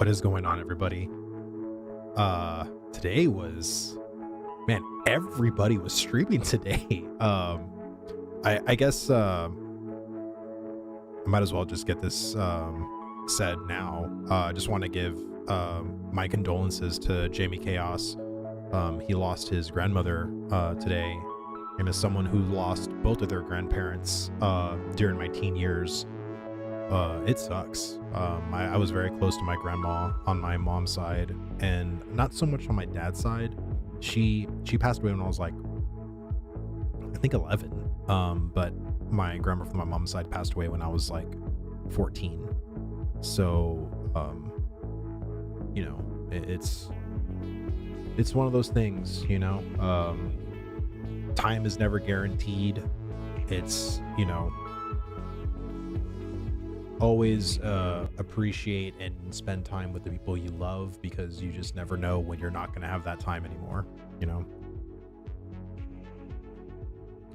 What is going on, everybody? Today was, man, everybody was streaming today. I guess I might as well just get this said now. I just want to give my condolences to Jamie Chaos. He lost his grandmother today, and as someone who lost both of their grandparents during my teen years, it sucks. I was very close to my grandma on my mom's side, and not so much on my dad's side. She passed away when I was like, I think 11. But my grandma from my mom's side passed away when I was like 14. So, you know, it's one of those things, you know. Time is never guaranteed. It's, you know, always appreciate and spend time with the people you love, because you just never know when you're not going to have that time anymore, you know.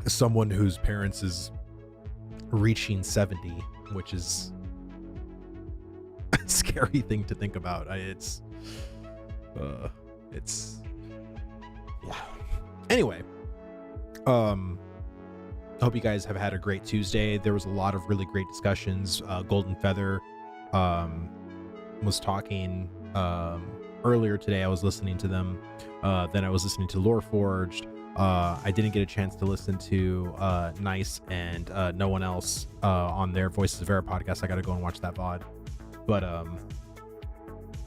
As someone whose parents is reaching 70, which is a scary thing to think about. It's yeah. Anyway, I hope you guys have had a great Tuesday. There was a lot of really great discussions. Golden Feather was talking earlier today. I was listening to them. Then I was listening to Lore Forged. I didn't get a chance to listen to Nice and No One Else on their Voices of Era podcast. I got to go and watch that VOD. But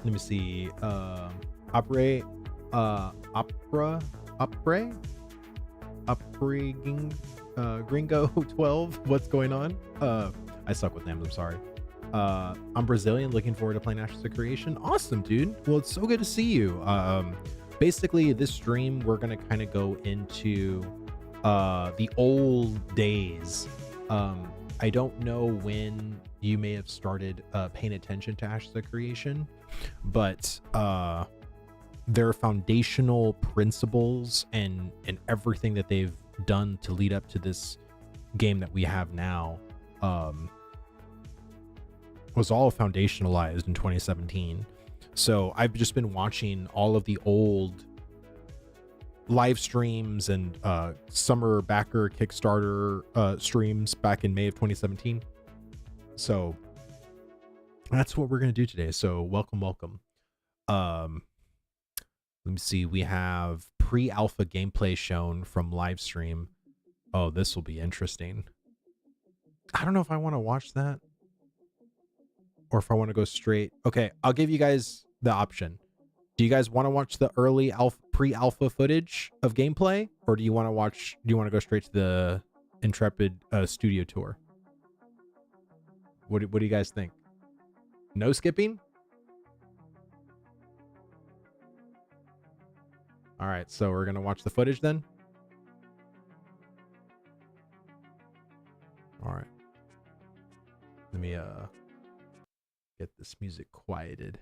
let me see. Opry Gringo 12. What's going on? I suck with names. I'm sorry. I'm Brazilian. Looking forward to playing Ashes of Creation. Awesome, dude. Well, it's so good to see you. Basically, this stream we're gonna kind of go into the old days. I don't know when you may have started paying attention to Ashes of Creation, but their foundational principles and everything that they've done to lead up to this game that we have now was all foundationalized in 2017. So I've just been watching all of the old live streams and summer backer Kickstarter streams back in May of 2017. So that's what we're going to do today. So welcome. Let me see. We have pre-alpha gameplay shown from live stream. Oh, this will be interesting. I don't know if I want to watch that or if I want to go straight. Okay, I'll give you guys the option. Do you guys want to watch the early pre-alpha footage of gameplay, or do you want to go straight to the Intrepid studio tour? What do you guys think? No skipping? All right, so we're going to watch the footage then? All right. Let me get this music quieted.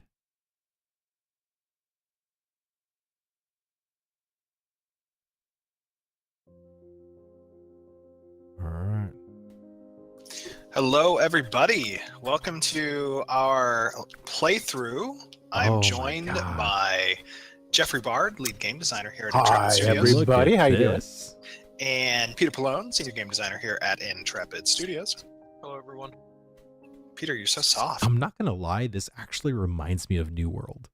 All right. Hello, everybody. Welcome to our playthrough. I'm joined by Jeffrey Bard, lead game designer here at Intrepid Studios. Hi, everybody. How you doing? And Peter Pallone, senior game designer here at Intrepid Studios. Hello, everyone. Peter, you're so soft. I'm not gonna lie, this actually reminds me of New World.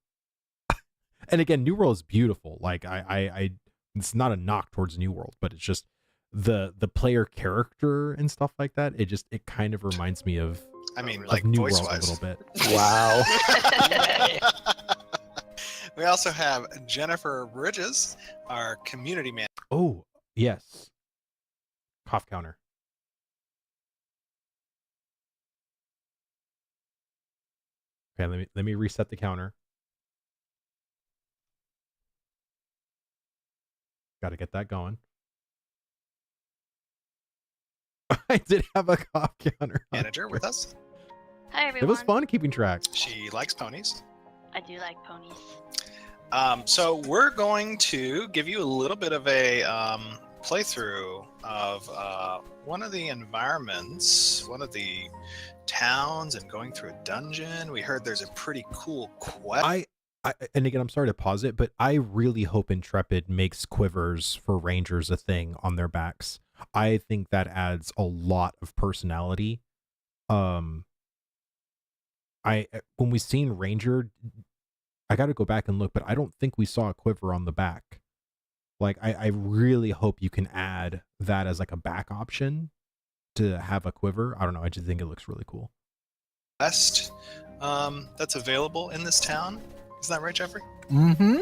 And again, New World is beautiful. Like I it's not a knock towards New World, but it's just the player character and stuff like that. It kind of reminds me of, like New voice World wise. a little bit. Wow. We also have Jennifer Bridges, our community manager. Oh, yes. Cough counter. Okay, let me reset the counter. Got to get that going. I did have a cough counter Manager with us. Hi, everyone. It was fun keeping track. She likes ponies. I do like ponies. So we're going to give you a little bit of a playthrough of one of the environments, one of the towns, and going through a dungeon. We heard there's a pretty cool quest. And again, I'm sorry to pause it, but I really hope Intrepid makes quivers for rangers a thing on their backs. I think that adds a lot of personality. When we seen Ranger, I got to go back and look, but I don't think we saw a quiver on the back. Like, I really hope you can add that as like a back option to have a quiver. I don't know. I just think it looks really cool. Quest that's available in this town. Isn't that right, Jeffrey? Mm-hmm.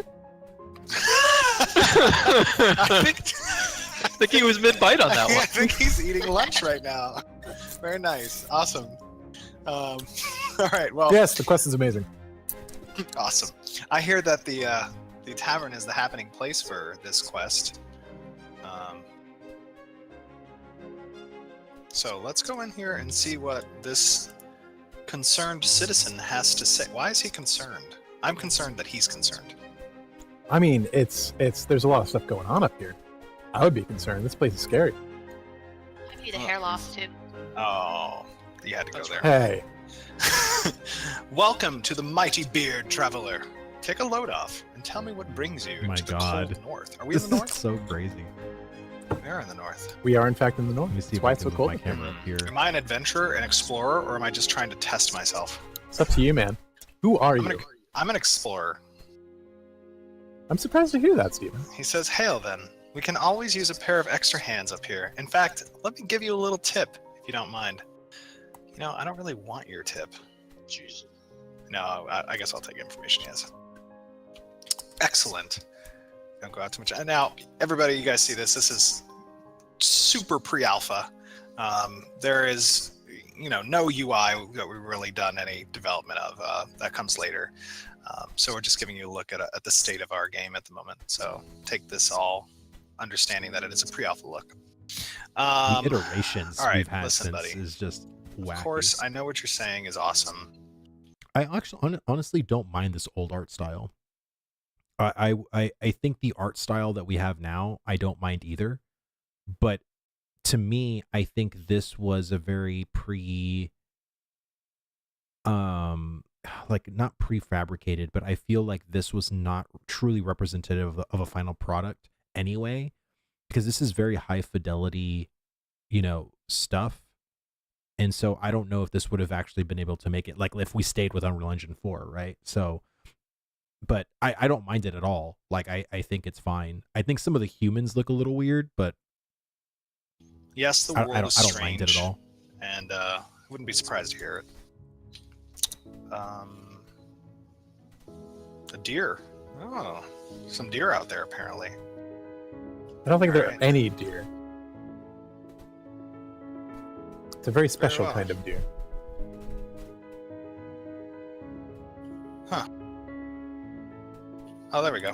I think he was mid-bite on that one. I think he's eating lunch right now. Very nice. Awesome. All right. Well. Yes, the quest is amazing. Awesome. I hear that the tavern is the happening place for this quest. So let's go in here and see what this concerned citizen has to say. Why is he concerned? I'm concerned that he's concerned. I mean, there's a lot of stuff going on up here. I would be concerned. This place is scary. Might be the hair loss too. Oh, you had to go there. Hey. Welcome to the mighty beard traveler. Take a load off and tell me what brings you My to the God. cold north. Are we in the north? This is so crazy. We are in the north. We are, in fact, in the north. Let me see That's if why I it's can so move cold. my camera up here. Am I an adventurer, an explorer, or am I just trying to test myself? It's up to you, man. Who are you? I'm an explorer. I'm surprised to hear that, Steven. He says, hail then. We can always use a pair of extra hands up here. In fact, let me give you a little tip, if you don't mind. You know, I don't really want your tip. Jeez. No, I guess I'll take information he has. Excellent. Don't go out too much. And now, everybody, you guys see this. This is super pre-alpha. There is, no UI that we've really done any development of. That comes later. So we're just giving you a look at the state of our game at the moment. So take this all understanding that it is a pre-alpha look. The iterations all right, we've had listen, since buddy. is just wacky. Of course, I know what you're saying is awesome. I actually honestly don't mind this old art style. I think the art style that we have now, I don't mind either. But to me, I think this was a very like not prefabricated, but I feel like this was not truly representative of a final product anyway, because this is very high fidelity, stuff. And so I don't know if this would have actually been able to make it, like if we stayed with Unreal Engine 4, right? So, but I don't mind it at all. Like, I think it's fine. I think some of the humans look a little weird, but Yes, the world I is don't strange. mind it at all. And wouldn't be surprised to hear it. A deer. Oh, some deer out there apparently. I don't think there Alright. are any deer. It's a very special well. kind of deer. Huh. Oh, there we go.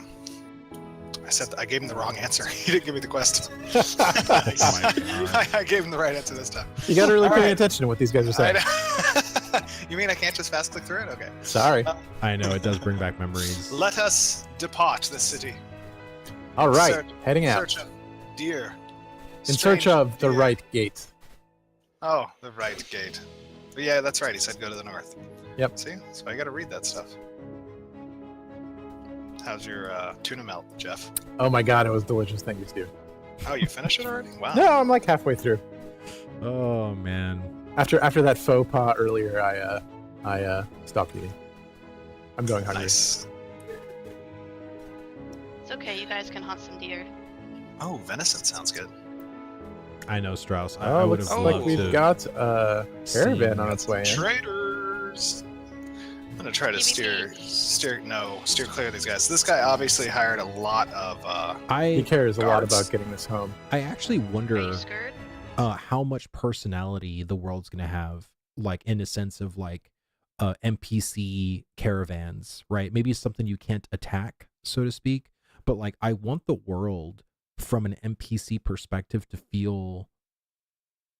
I gave him the wrong answer. He didn't give me the quest. Oh my God. I gave him the right answer this time. You got to really All pay right. attention to what these guys are saying. You mean I can't just fast click through it? Okay. Sorry. I know it does bring back memories. Let us depart the city. All right, Search- heading out. Search of deer. In search Strange of the deer. right gate. Oh, the right gate. But yeah, that's right. He said go to the north. Yep. See? That's why you got to read that stuff. How's your tuna melt, Jeff? Oh my god, it was delicious. Thank you, Steve. Oh, you finished it already? Wow. No, I'm like halfway through. Oh man. After that faux pas earlier, I stopped eating. I'm going hungry. Nice. It's okay, you guys can hunt some deer. Oh, venison sounds good. I know, Strauss. I Oh, would looks have Oh. like loved we've to got a caravan see- on its way in. Traitors. I'm gonna try to PvP. steer clear of these guys. This guy obviously hired a lot of. He I cares a lot Guards. about getting this home. actually Are you wonder scared? how much personality the world's gonna have, like in a sense of like NPC caravans, right? Maybe something you can't attack, so to speak. But like, I want the world from an NPC perspective to feel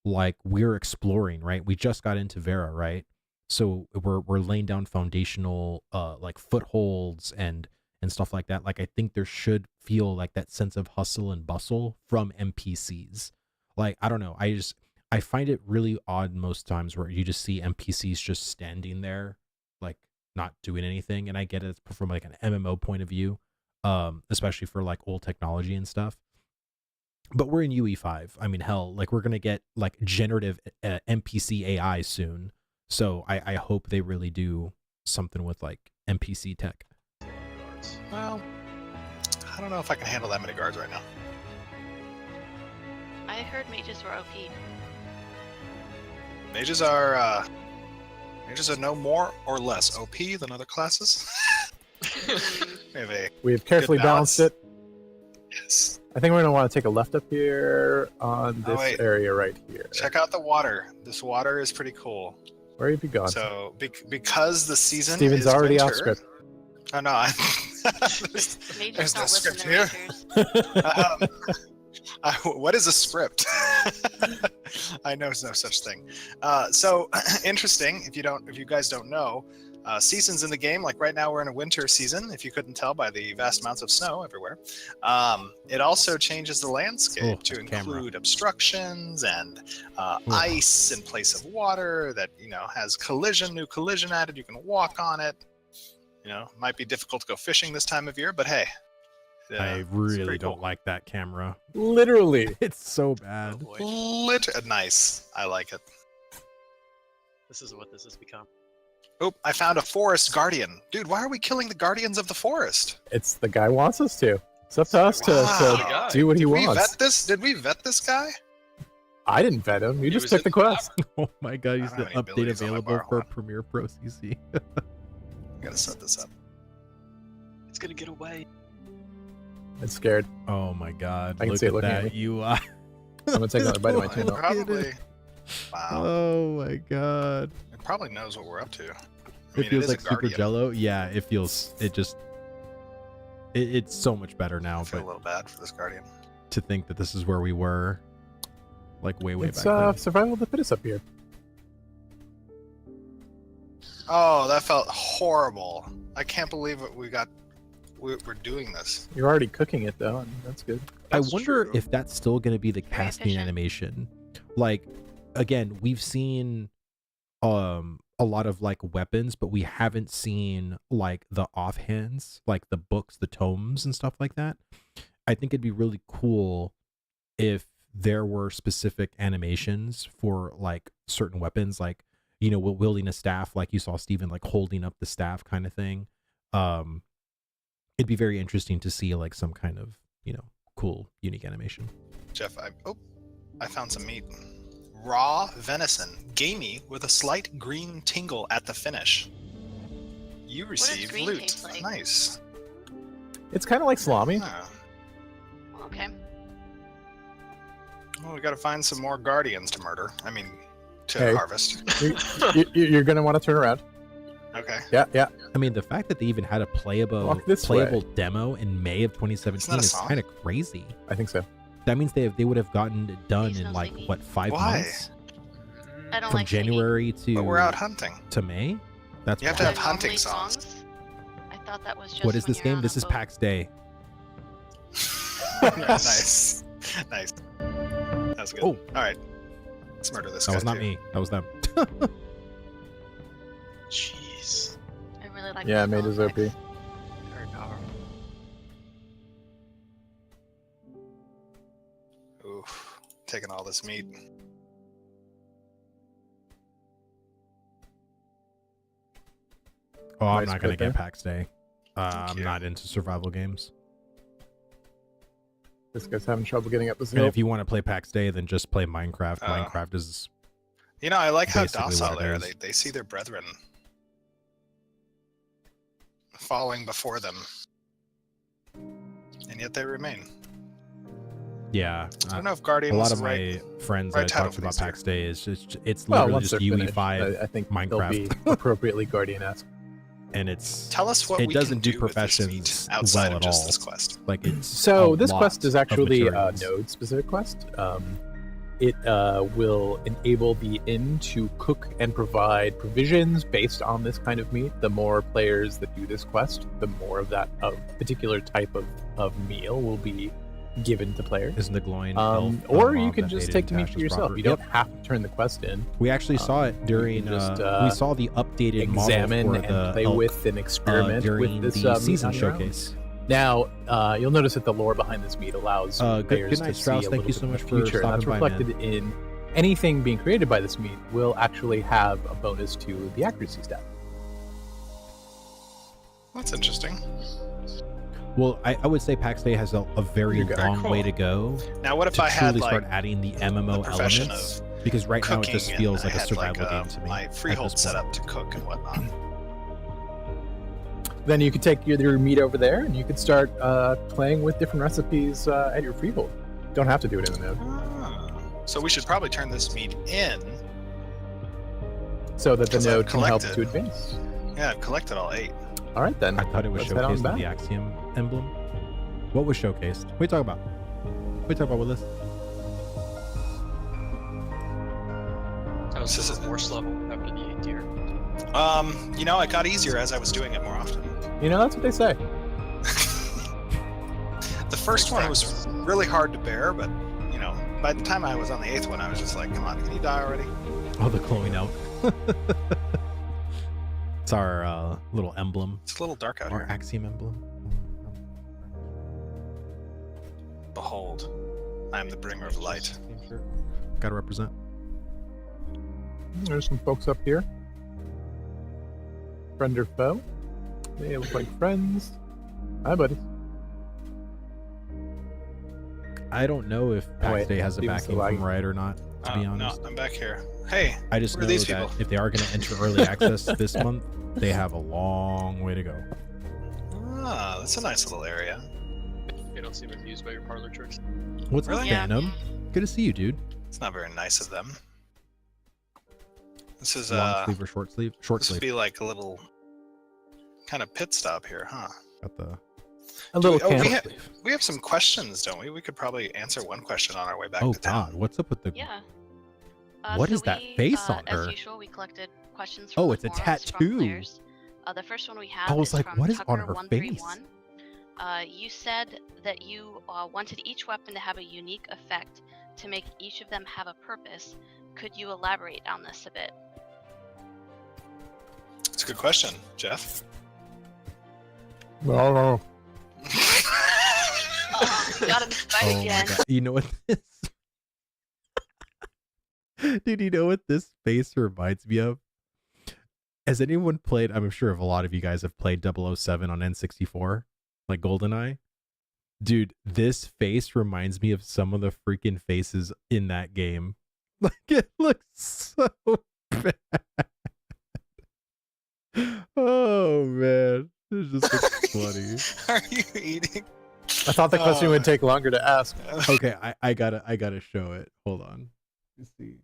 like we're exploring, right? We just got into Vera, right? So we're laying down foundational like footholds and stuff like that. Like, I think there should feel like that sense of hustle and bustle from NPCs. Like, I don't know. I find it really odd most times where you just see NPCs just standing there, like not doing anything. And I get it from like an MMO point of view, especially for like old technology and stuff. But we're in UE5. I mean, hell, like we're gonna get like generative NPC AI soon. So I hope they really do something with like NPC tech. Well, I don't know if I can handle that many guards right now. I heard mages were OP. Mages are no more or less OP than other classes. We have carefully good balanced balance. it. Yes. I think we're going to want to take a left up here on this wait. area right here. Check out the water. This water is pretty cool. Where have you gone? So because the season Steven's is already winter, off script. Oh no, Mages there's no don't listen script to here. rangers. What is a script? I know there's no such thing. So interesting. If you guys don't know, seasons in the game, like right now we're in a winter season. If you couldn't tell by the vast amounts of snow everywhere, it also changes the landscape to include obstructions and ice in place of water that has new collision added. You can walk on it. Might be difficult to go fishing this time of year, but hey. I really don't like that camera. Literally. It's so bad. Nice. I like it. This is what this has become. Oh, I found a forest guardian. Dude, why are we killing the guardians of the forest? It's the guy wants us to. It's up to us Wow. to do what he Did we wants. vet this? Did we vet this guy? I didn't vet him. You He just was took in the the quest. Oh my god, I he's don't the have any update abilities on my available bar. for Hold on. Premiere Pro CC. I gotta set this up. It's gonna get away. I'm scared. Oh my god. I can look see it at looking at that me. UI. I'm going to take another bite of my tuna. Look at Probably. it. Wow. Oh my god. It probably knows what we're up to. It feels is like a super guardian. jello. Yeah, it's so much better I now, feel a but little bad for this guardian. to think that this is where we were like way It's back then. survival of the fittest up here. Oh, that felt horrible. I can't believe it. We're doing this. You're already cooking it though, and that's good. I That's wonder true. if that's still going to be the casting efficient. animation. Like, again, we've seen a lot of like weapons, but we haven't seen like the offhands, like the books, the tomes and stuff like that. I think it'd be really cool if there were specific animations for like certain weapons, like, wielding a staff, like you saw Steven like holding up the staff kind of thing. It'd be very interesting to see like some kind of, cool, unique animation. Jeff, I found some meat. Raw venison, gamey with a slight green tingle at the finish. You does receive green loot. taste like? Nice. It's kind of like salami. Ah. Okay. Well, we got to find some more guardians to murder. I mean, to Hey. harvest. You're going to want to turn around. Okay. Yeah. I mean, the fact that they even had a playable Walk this way. demo in May of 2017 Isn't that a is song? kind of crazy. I think so. That means they would have gotten it done in Seasonal like thingy. what 5 Why? months I don't from like singing. January But we're out to hunting. May. That's You have to wild. have Are hunting normally songs. I thought that was just What is when this you're game? on This a is boat. PAX Day. Nice. Nice. That was good. Oh. All right. Let's murder this That guy. was not too. me. That was them. Jeez. I really like Yeah, those made his sound OP. effects. Very powerful. Oof. Taking all this meat. Oh, I'm Nice not gonna clip get there. PAX Day. I'm you. not into survival games. This guy's having trouble getting up this And hill. if you want to play PAX Day, then just play Minecraft. Oh. Minecraft is I like how Basically docile what they it are. is. They see their brethren falling before them, and yet they remain. yeah. I don't know if Guardian A was lot of the right. my friends right that I title talked for about these two. PAX Day is it's well, literally once just they're finished, UE5 I think they'll Minecraft. be appropriately Guardian-esque. and it's Tell us what it we doesn't can do with this professions meat outside well of at just all. this quest. like it's So a this lot quest is of actually a materials. node-specific quest. It will enable the inn to cook and provide provisions based on this kind of meat. The more players that do this quest, the more of that particular type of meal will be given to players. Isn't the glowing Or you can just take the meat for yourself. You don't Yep. have to turn the quest in. We actually saw it during. just, we saw the updated Examine model for and the play elk, with and experiment during with this the meat season on your own. showcase. Now, you'll notice that the lore behind this meat allows Good players night, to see Strauss. a Thank little you bit so in much the for future, and that's stopping by, reflected in anything being created by this meat will actually have a bonus to the accuracy stat. That's interesting. Well, I would say PAX Day has a very You're good. long Very cool. way to go Now, what if to I had truly like start adding the MMO the profession elements. Because right now it cooking just feels and like I a had, survival like, game to me. my at freehold this set point. up to cook and whatnot. Then you could take your meat over there, and you could start playing with different recipes at your freehold. Don't have to do it in the node, So we should probably turn this meat in. so that the 'Cause I've node can help collected. to advance. Yeah, I've collected all 8. All right then. I thought it was Let's head on showcased back. in the Axiom emblem. What was showcased? What are you talking about? What are you talking about with this? That was This just is- a force level after the 8th tier. It got easier as I was doing it more often. You know, that's what they say. The first one was really hard to bear, but by the time I was on the 8th one, I was just like, "Come on, can you die already?" Oh, the glowing elk. It's our little emblem. It's a little dark out Our here. Axiom emblem. Behold, I am the bringer of light. Gotta represent. There's some folks up here. Friend or foe? They look like friends. Hi, buddy. I don't know if PAX wait, Day has a Steven's backing still from lagging. Riot or not, to be No, honest. I'm back here. Hey, I just what know are these that people? if they are going to enter early access this month, they have a long way to go. that's a nice little area. You don't seem amused by your parlor tricks. What's up, Really? Yeah. Phantom? Good to see you, dude. It's not very nice of them. This is Long sleeve or short sleeve? Short this would sleeve. be like a little kind of pit stop here, huh? Got the A little we camp. have- We have some questions, don't we? We could probably answer one question on our way back Oh to town. God, what's up with the? Yeah. What So is that we, face on As her? usual, we collected questions from Oh, the it's a forums from tattoo. players. The first one we have I was is like, from what is on her Tucker131. You said that you wanted each weapon to have a unique effect to make each of them have a purpose. Could you elaborate on this a bit? It's a good question, Jeff. No. Oh, got him right Oh my again. God. You know what this? Dude, you know what this face reminds me of? Has anyone played? I'm sure a lot of you guys have played 007 on N64, like GoldenEye. Dude, this face reminds me of some of the freaking faces in that game. Like, it looks so bad. Oh man, it just looks funny. Are you eating? I thought the question would take longer to ask. Okay, I gotta show it. Hold on. Let's see.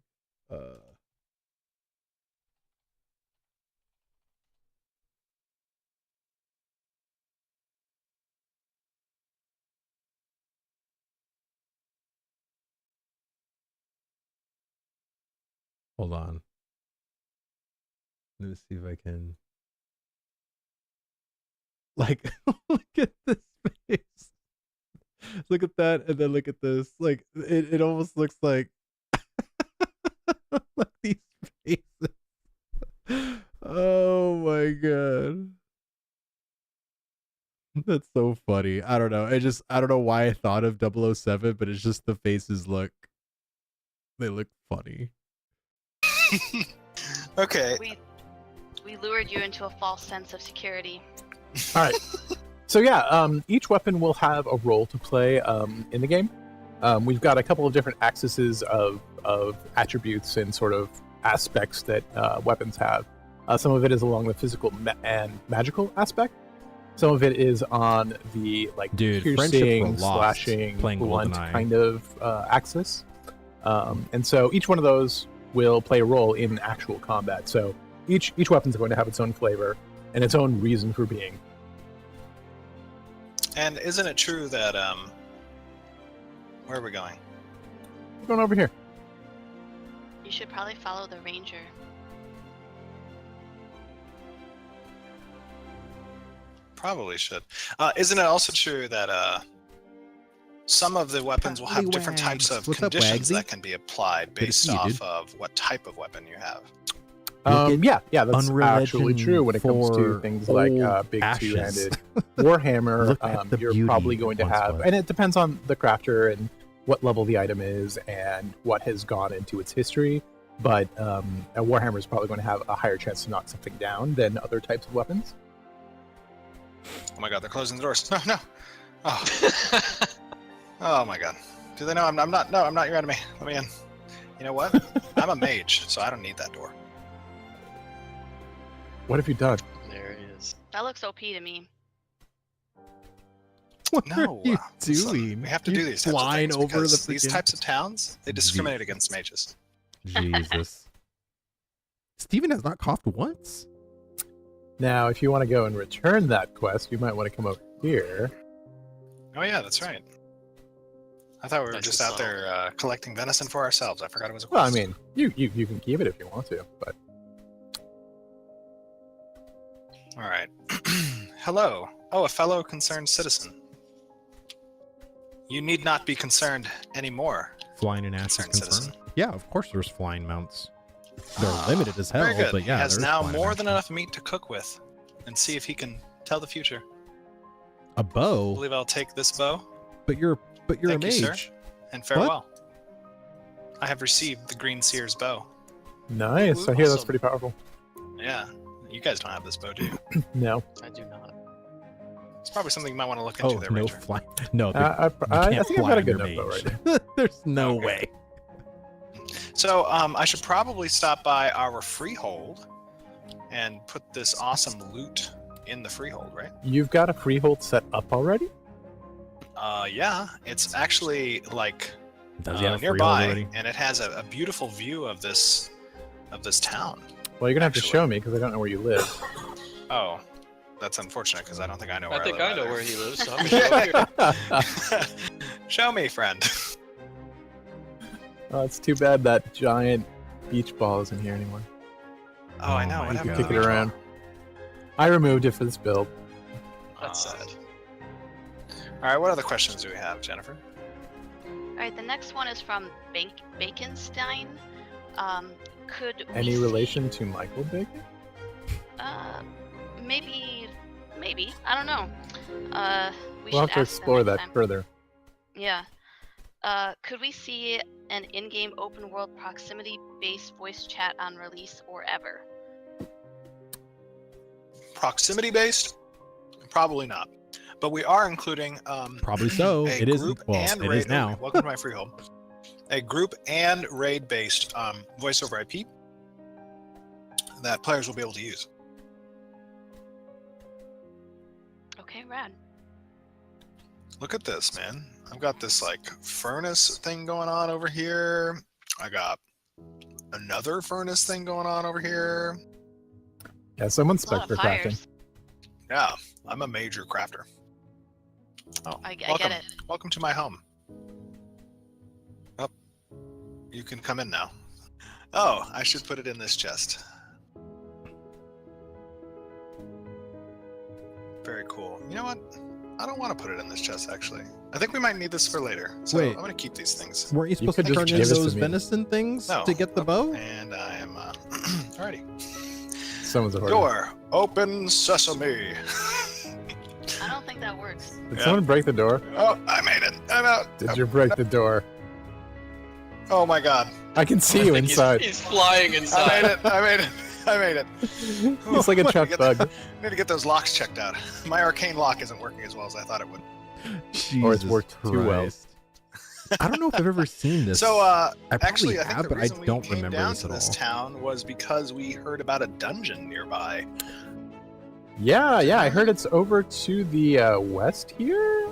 Hold on. Let me see if I can. Like, look at this face. Look at that, and then look at this. Like, it almost looks like like these faces. Oh my god. That's so funny. I don't know. I don't know why I thought of 007, but it's just the faces they look funny. Okay. We lured you into a false sense of security. All right. So yeah, each weapon will have a role to play in the game. We've got a couple of different axes of attributes and sort of aspects that weapons have. Some of it is along the physical and magical aspect. Some of it is on the Dude, friendships piercing, were lost slashing, playing blunt GoldenEye. kind of axis. And so each one of those will play a role in actual combat. So each weapon's going to have its own flavor and its own reason for being. And isn't it true that where are we going? We're going over here. You should probably follow the ranger. Probably should. Isn't it also true that some of the weapons will have different types Wags. of What's up, conditions Wagsy? that can be applied Good to based see you, off dude. of what type of weapon you have. Look at Yeah, that's Unreal actually Legend true when it comes to for things like old big ashes. two-handed Warhammer. Look at the You're beauty probably going to once have, was. and it depends on the crafter and what level the item is and what has gone into its history. But a Warhammer is probably going to have a higher chance to knock something down than other types of weapons. Oh my god, they're closing the doors. No, no. Oh, oh my god. Do they know I'm not? No, I'm not your enemy. Let me in. You know what? I'm a mage, so I don't need that door. What have you done? There he is. That looks OP to me. What No, are you listen, doing? we have to You do these types of flying things over because the these freaking- types of towns they discriminate against mages. Jesus. Steven has not coughed once. Now, if you want to go and return that quest, you might want to come over here. Oh yeah, that's right. I thought we were Nice just and out there collecting venison for ourselves. I forgot it was a Well, I quest. mean, you can keep it if you want to, but All right. Hello. Oh, a fellow concerned citizen. You need not be concerned anymore. Flying in ass is Concerned concerned. citizen. Yeah, of course there's flying mounts. They're limited as hell, Very good. but yeah, he has there's now flying more action. than enough meat to cook with, and see if he can tell the future. A I bow, believe I'll take this bow. but you're Thank a you, mage. sir, and farewell. I have received the Green Seer's bow. nice. Ooh, I hear that's awesome. pretty powerful. Yeah, you guys don't have this bow, do you? No, I do not. It's probably something you might want to look into Oh, there, no Ranger. fly. No, I can't think I've fly got a on good your enough bow mage. right There's no Okay. way. So I should probably stop by our freehold and put this awesome loot in the freehold, right? You've got a freehold set up already? Yeah, it's actually like Does he have a freehold nearby, already? and it has a beautiful view of this town. Well, you're gonna have to Actually. show me because I don't know where you live. Oh, that's unfortunate because I don't think I know where I think live I know either. where he lives, so I'm gonna go here. Show me, friend. Oh, it's too bad that giant beach ball isn't here anymore. Oh, I know. my What You happened can to kick the it beach around. ball? I removed it for this build. That's sad. All right, what other questions do we have, Jennifer? Alright, the next one is from Baconstein. Could we Any see- relation to Michael Bacon? Maybe. I don't know. We We'll should have to ask them explore next that time. further. Yeah. Could we see an in-game open world proximity-based voice chat on release or ever? Proximity based? Probably not. But we are including Probably so. a It is. group Well, and it raid. is now. Welcome to my freehold. A group and raid based voice over IP that players will be able to use. Okay, rad. Look at this, man. I've got this like furnace thing going on over here. I got another furnace thing going on over here. Yeah, someone's A lot spec for of crafting. fires. Yeah, I'm a major crafter. Oh, I welcome. get it. Welcome to my home. Oh, you can come in now. Oh, I should put it in this chest. Very cool. You know what? I don't want to put it in this chest, actually. I think we might need this for later. So Wait. I'm going to keep these things. Weren't you supposed could to just turn give in it to those me. venison things No. to get the bow? And I am alrighty. Someone's a hoarder. Door open sesame. I don't think that works. Did Yeah. someone break the door? Oh, I made it. I'm out. Did you break the door? Oh my god. I can see I you think inside. He's flying I inside. made it. I made it. I made it. It's like a Oh, trapped get bug. I need to get those locks checked out. My arcane lock isn't working as well as I thought it would. Or it's Jesus worked too well. Christ. I don't know if I've ever seen this. So, I probably actually, I think have, the but I reason we don't came remember down this to at this all. town was because we heard about a dungeon nearby. Yeah, I heard it's over to the west here.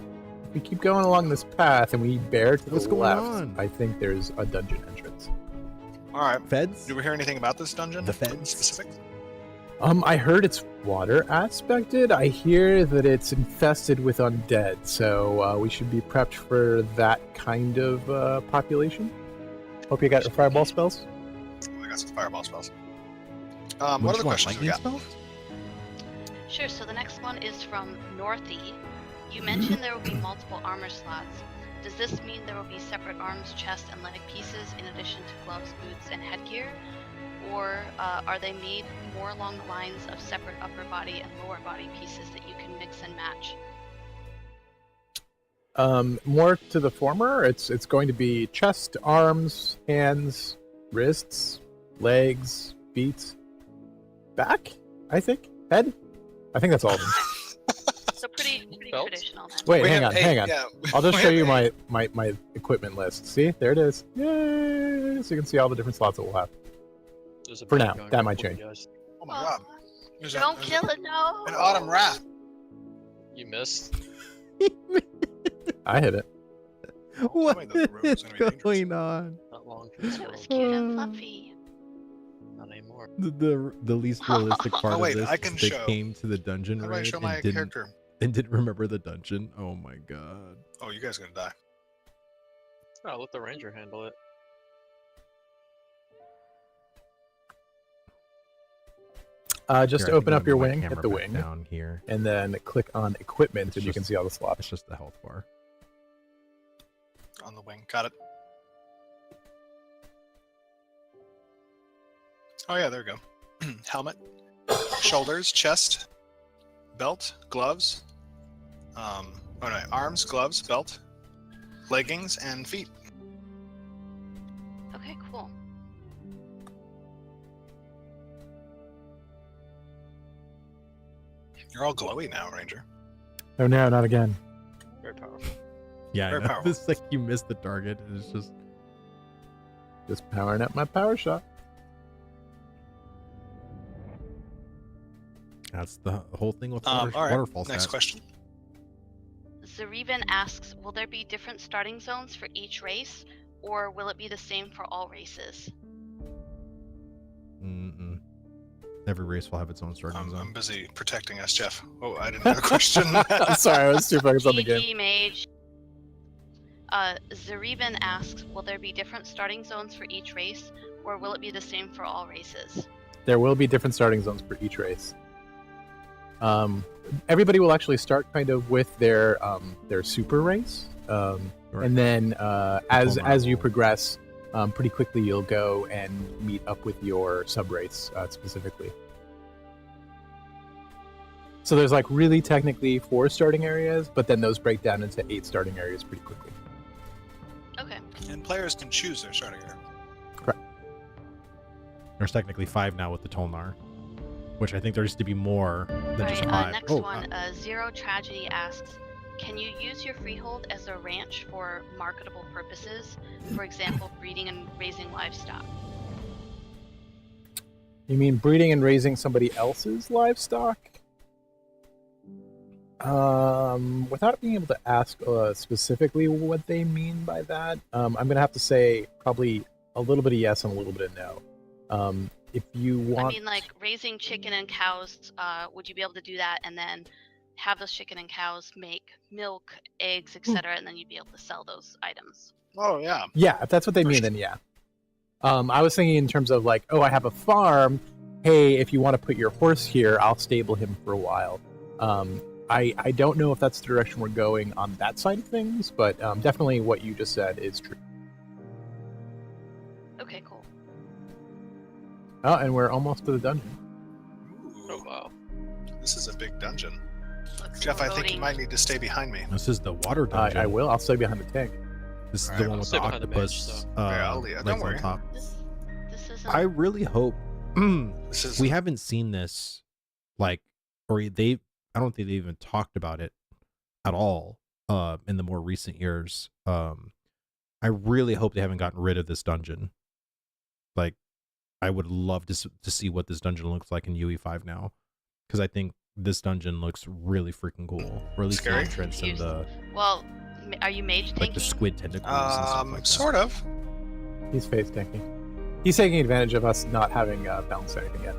If we keep going along this path and we bear to What's the going left, on? I think there's a dungeon entrance. All right. Feds? Did we hear anything about this dungeon? The feds? Specific? I heard it's water aspected. I hear that it's infested with undead, so we should be prepped for that kind of population. Hope you got your fireball spells. Oh, I got some fireball spells. What What do are the you want, questions we lightning got? spells? Sure, so the next one is from Northy. You mentioned there will be multiple armor slots. Does this mean there will be separate arms, chest, and leg pieces in addition to gloves, boots, and headgear? Or are they made more along the lines of separate upper body and lower body pieces that you can mix and match? More to the former. It's going to be chest, arms, hands, wrists, legs, feet, back. I think head. I think that's all of them. So pretty Belt? traditional then. Wait, We hang have on, eight, hang on. yeah. I'll just We show have you eight. my equipment list. See, there it is. Yay! So you can see all the different slots that we'll have. There's a For bag now, going that right might for you change. guys. Oh my god. Don't kill it, no! An autumn rat. You missed. I hit it. What me that the road was is gonna be dangerous. going on? Not long for this It was world. cute and fluffy. Not anymore. The least realistic part Oh, wait, of this I can is they show. came to the dungeon How do I raid show my and character? didn't remember the dungeon. Oh my god. Oh, you guys are gonna die. Oh, let the ranger handle it. Just Here, I open can up your move my wing, camera hit the back wing, down here. and then click on equipment, It's and you can just- see all the slots. It's just the health bar. On the wing. Got it. Oh yeah, there we go. Helmet, shoulders, chest, belt, gloves. Oh no, arms, gloves, belt, leggings, and feet. Okay, cool. You're all glowy now, Ranger. Oh no, not again. Very powerful. Yeah, Very I know. powerful. It's like you missed the target. It's just Just powering up my power shot. that's the whole thing with All right. waterfall Next stats. question. Zarevan asks, will there be different starting zones for each race, or will it be the same for all races? Mm-mm. Every race will have its own starting I'm zone. busy protecting us, Jeff. Oh, I didn't know the question. Sorry, I was too focused on the game. GG Mage. Zarevan asks, will there be different starting zones for each race, or will it be the same for all races? There will be different starting zones for each race. Everybody will actually start kind of with their super race, Right. and then as Home you run. progress, pretty quickly you'll go and meet up with your sub race specifically. So there's like really technically 4 starting areas, but then those break down into 8 starting areas pretty quickly. Okay. And players can choose their starting area. There's technically 5 now with the Tolnar, which I think there used to be more than just Right, 5. next Oh, one, Zero Tragedy asks, can you use your freehold as a ranch for marketable purposes? For example, breeding and raising livestock. You mean breeding and raising somebody else's livestock? Without being able to ask specifically what they mean by that, I'm going to have to say probably a little bit of yes and a little bit of no. If you want, I mean, like raising chicken and cows, would you be able to do that and then have those chicken and cows make milk, eggs, etc., and then you'd be able to sell those items? Oh yeah. yeah, if that's what they For mean, sure. then yeah. I was thinking in terms of like, oh, I have a farm. Hey, if you want to put your horse here, I'll stable him for a while. I don't know if that's the direction we're going on that side of things, but definitely what you just said is true. Okay, cool. Oh, and we're almost to the dungeon. Oh Ooh, wow. this is a big dungeon. Looks Jeff, I think you loading. might need to stay behind me. this is the water dungeon. I will. I'll stay behind the tank. This is Alright, the I'll one with stay the behind the mage, octopus. Yeah, I'll leave. legs Don't on worry. top. This isn't. I really hope This is we haven't seen this, like, or they. I don't think they even talked about it at all in the more recent years. I really hope they haven't gotten rid of this dungeon. Like, I would love to see what this dungeon looks like in UE5 now, because I think this dungeon looks really freaking cool. Or at least the Scary? entrance and the Well, are you mage tanking? like the squid tentacles and stuff like that. sort of. He's face tanking. He's taking advantage of us not having balanced anything yet.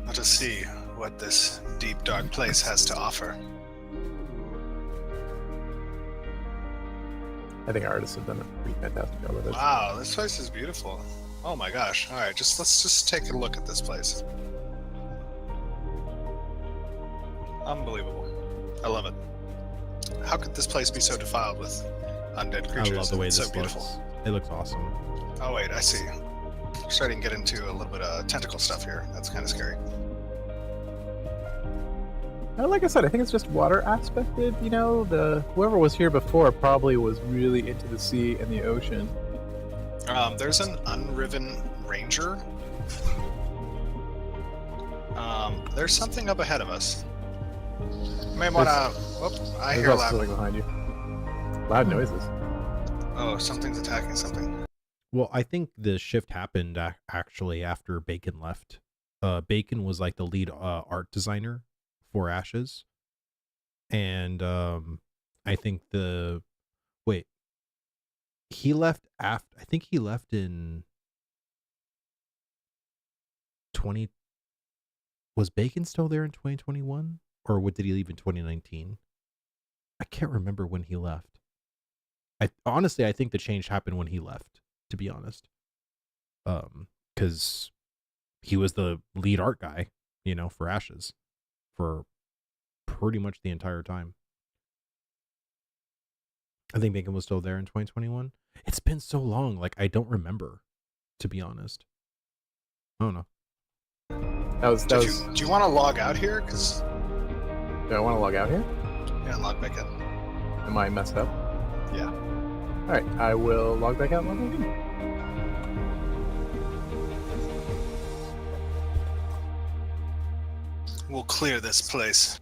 Let us see what this deep dark place has to offer. I think artists have done a pretty fantastic job with it. Wow, this place is beautiful. Oh my gosh. All right, let's just take a look at this place. Unbelievable. I love it. How could this place be so defiled with undead creatures? I love the way It's this so beautiful. looks. It looks awesome. Oh wait, I see. We're starting to get into a little bit of tentacle stuff here. That's kind of scary. Like I said, I think it's just water aspected. You know, whoever was here before probably was really into the sea and the ocean. There's an unriven ranger. There's something up ahead of us. You may want to. Whoop! I There's hear also loud. something behind you. Loud noises. Oh, something's attacking something. Well, I think the shift happened actually after Bacon left. Bacon was like the lead art designer for Ashes, and I think he left after. I think he left in 20. Was Bacon still there in 2021, or did he leave in 2019? I can't remember when he left. I think the change happened when he left, to be honest. Because he was the lead art guy, for Ashes for pretty much the entire time. I think Bacon was still there in 2021. It's been so long, like I don't remember, to be honest. I don't know. Do you want to log out here? Cause Do I want to log out here? yeah, log back in. Am I messed up? Yeah. All right, I will log back out and log back in. We'll clear this place.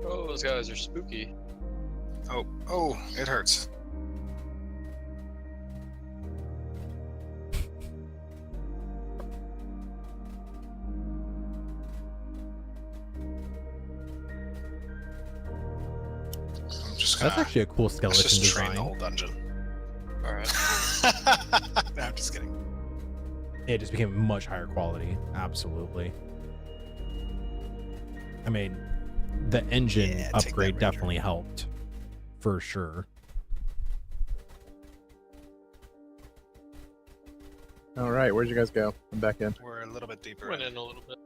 Oh, those guys are spooky. Oh, it hurts. I'm just gonna. That's actually a cool Let's skeleton just train design. the whole dungeon. All right. No, I'm just kidding. It just became much higher quality. Absolutely. I mean, the engine Yeah, take that, upgrade Ranger. definitely helped, for sure. All right, where'd you guys go? I'm back in. We're a little bit deeper. Went in a little bit.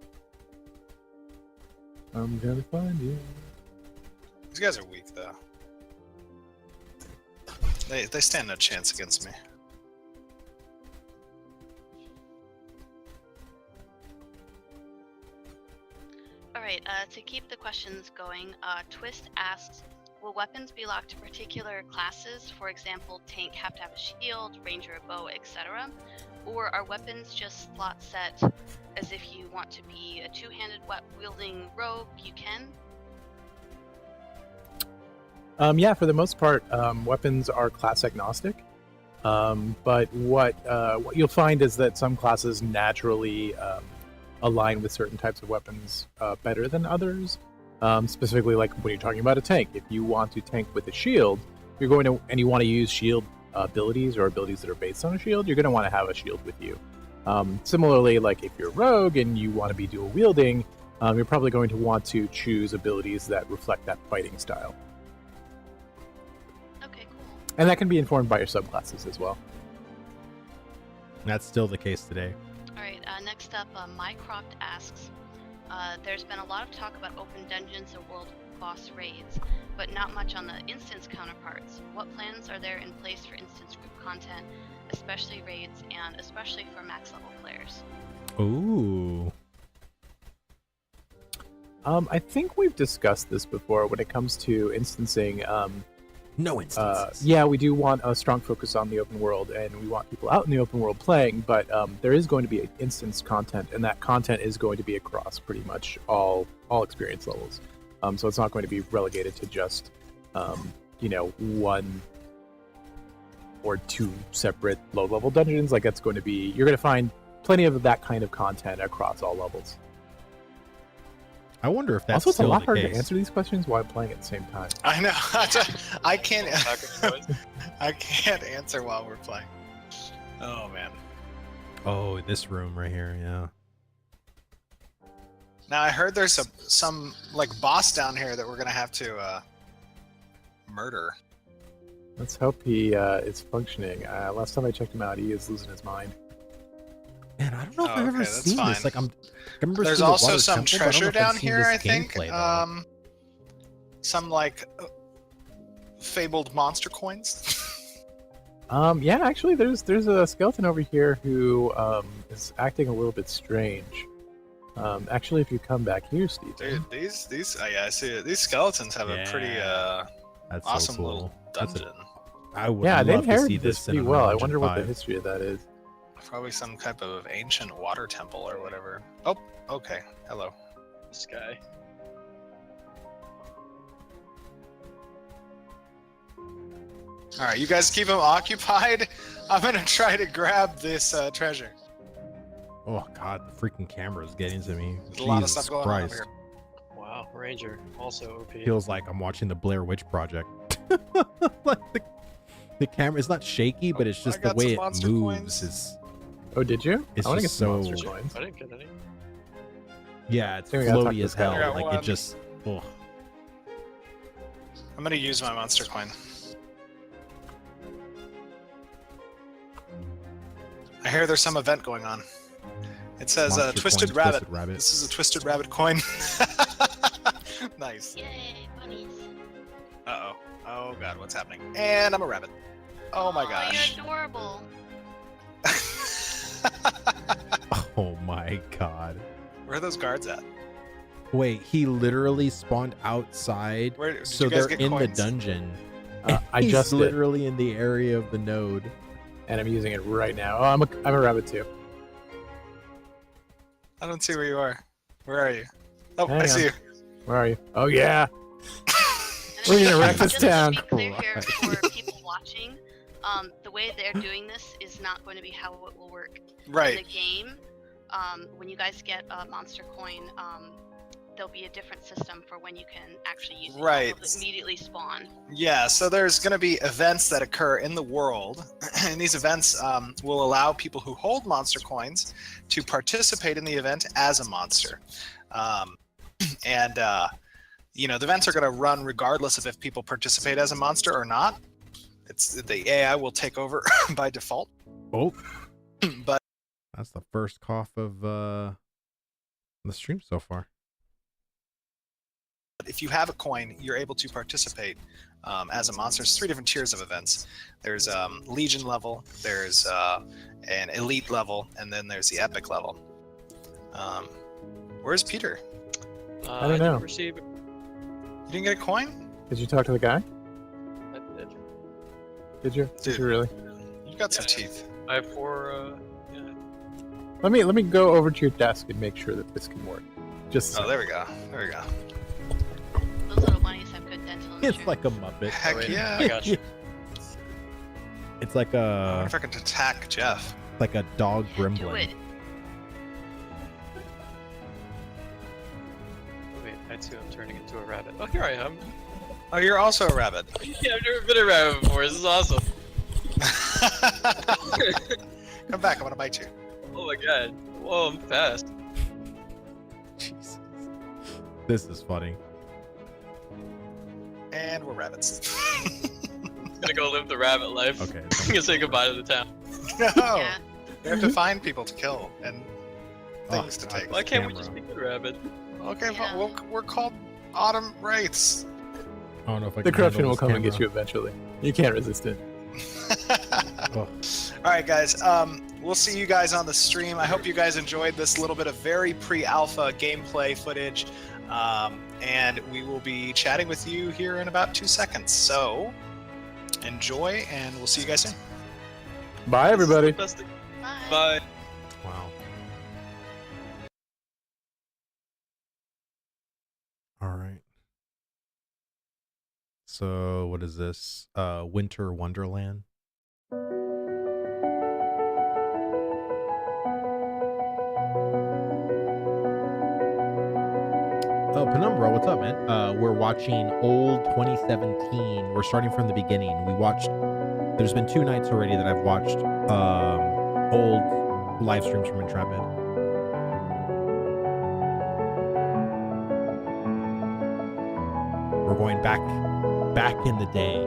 I'm gonna find you. These guys are weak, though. They stand no chance against me. Alright, to keep the questions going, Twist asks, will weapons be locked to particular classes? For example, tank have to have a shield, ranger a bow, etc. Or are weapons just slot set as if you want to be a two-handed wielding rogue, you can? Yeah, for the most part, weapons are class agnostic. But what you'll find is that some classes naturally align with certain types of weapons better than others. Specifically, like when you're talking about a tank, if you want to tank with a shield, you're going to, and you want to use shield abilities or abilities that are based on a shield, you're going to want to have a shield with you. Similarly, like if you're rogue and you want to be dual wielding, you're probably going to want to choose abilities that reflect that fighting style. Okay, cool. And that can be informed by your subclasses as well. That's still the case today. Alright, next up, Mycroft asks, there's been a lot of talk about open dungeons and world boss raids, but not much on the instance counterparts. What plans are there in place for instance group content, especially raids, and especially for max level players? Ooh. I think we've discussed this before when it comes to instancing. No instances. Yeah, we do want a strong focus on the open world, and we want people out in the open world playing, but there is going to be instance content, and that content is going to be across pretty much all experience levels. So it's not going to be relegated to just, one or two separate low-level dungeons. Like, that's going to be... You're going to find plenty of that kind of content across all levels. I wonder if that's Also, it's a still lot the harder case. to answer these questions while I'm playing at the same time. I know. I can't. Back and forth. I can't answer while we're playing. Oh man. Oh, this room right here, yeah. Now I heard there's some like boss down here that we're gonna have to murder. Let's hope he is functioning. Last time I checked him out, he is losing his mind. Man, I don't know if Oh, I've ever okay, that's seen fine. this. Like, I remember There's seeing the also water some temple, but I don't know treasure if I've down seen here, this I think. gameplay, though. Some like fabled monster coins. Yeah, actually, there's a skeleton over here who is acting a little bit strange. Actually, if you come back here, Steve. Dude, these oh yeah, I see it. These skeletons have a pretty That's awesome so cool. little That's dungeon. I would Yeah, they love to see inherited this this in pretty Unreal well. I Engine wonder what the 5. history of that is. Probably some type of ancient water temple or whatever. Oh, okay. Hello. This guy. All right, you guys keep him occupied. I'm gonna try to grab this treasure. Oh god, the freaking camera is getting to me. There's a lot of Jesus stuff going Christ. on over here. Wow, Ranger also OP. Feels like I'm watching the Blair Witch Project. Like the camera is not shaky, but it's I just the got way some it monster moves coins. is Oh, did you? It's I want to get just some so- monster coins. I didn't get any. yeah, it's Here, we gotta talk floaty to as this guy. hell. I got Like one. it just oh. I'm gonna use my monster coin. I hear there's some event going on. It says Monster Twisted coins, Rabbit. Twisted Rabbit. This is a Twisted Rabbit coin. Nice. Yay, bunnies. Uh-oh. Oh god, what's happening? And I'm a rabbit. Oh my gosh. You're adorable. Oh my god. Where are those guards at? Wait, he literally spawned outside. Where did So you guys they're get in coins? the dungeon. I He's just did, literally in the area of the node. and I'm using it right now. Oh, I'm a rabbit too. I don't see where you are. Where are you? Oh, Hang I see on. you. Where are you? Oh yeah. And We're gonna wreck just this to town. be clear here for people watching, the way they're doing this is not going to be how it will work in the Right. game. When you guys get a monster coin, there'll be a different system for when you can actually use it. Right. It'll immediately spawn. Yeah, so there's going to be events that occur in the world, and these events will allow people who hold monster coins to participate in the event as a monster. And the events are going to run regardless of if people participate as a monster or not. It's the AI will take over by default. Oh, But that's the first cough of the stream so far. if you have a coin, you're able to participate as a monster. There's 3 different tiers of events. There's Legion level, there's an Elite level, and then there's the Epic level. Where's Peter? I don't know. Didn't receive. You didn't get a coin? Did you talk to the guy? I did. Did you? Did Dude. you really? You got some Yeah. teeth. I have 4. Yeah. Let me go over to your desk and make sure that this can work. Just Oh, there we go. There we go. Those little bunnies have good dental insurance. It's like a Muppet. Heck wait, yeah. I got you. It's like I wonder a if I can attack Jeff. dog Do gremlin. it. Wait, I too am turning into a rabbit. Oh, here I am. Oh, you're also a rabbit. Yeah, I've never been a rabbit before. This is awesome. Come back. I'm going to bite you. Oh my god. Whoa, I'm fast. Jesus. This is funny. And we're rabbits. I'm gonna go live the rabbit life. Okay. I'm gonna say goodbye to the town. No. Yeah. We have to find people to kill and things to God. take. Why can't we Camera. just be good rabbit? Okay, Yeah. we're called Autumn Wraiths. I don't know if I the can corruption handle will this come and get camera. you eventually. You can't resist it. Oh. All right, guys. We'll see you guys on the stream. I hope you guys enjoyed this little bit of very pre-alpha gameplay footage, and we will be chatting with you here in about 2 seconds. So enjoy, and we'll see you guys soon. Bye, everybody. Best thing. Bye. Bye. Wow. All right. So what is this? Winter Wonderland. Oh, Penumbra, what's up, man? We're watching old 2017. We're starting from the beginning. There's been 2 nights already that I've watched old live streams from Intrepid. We're going back in the day.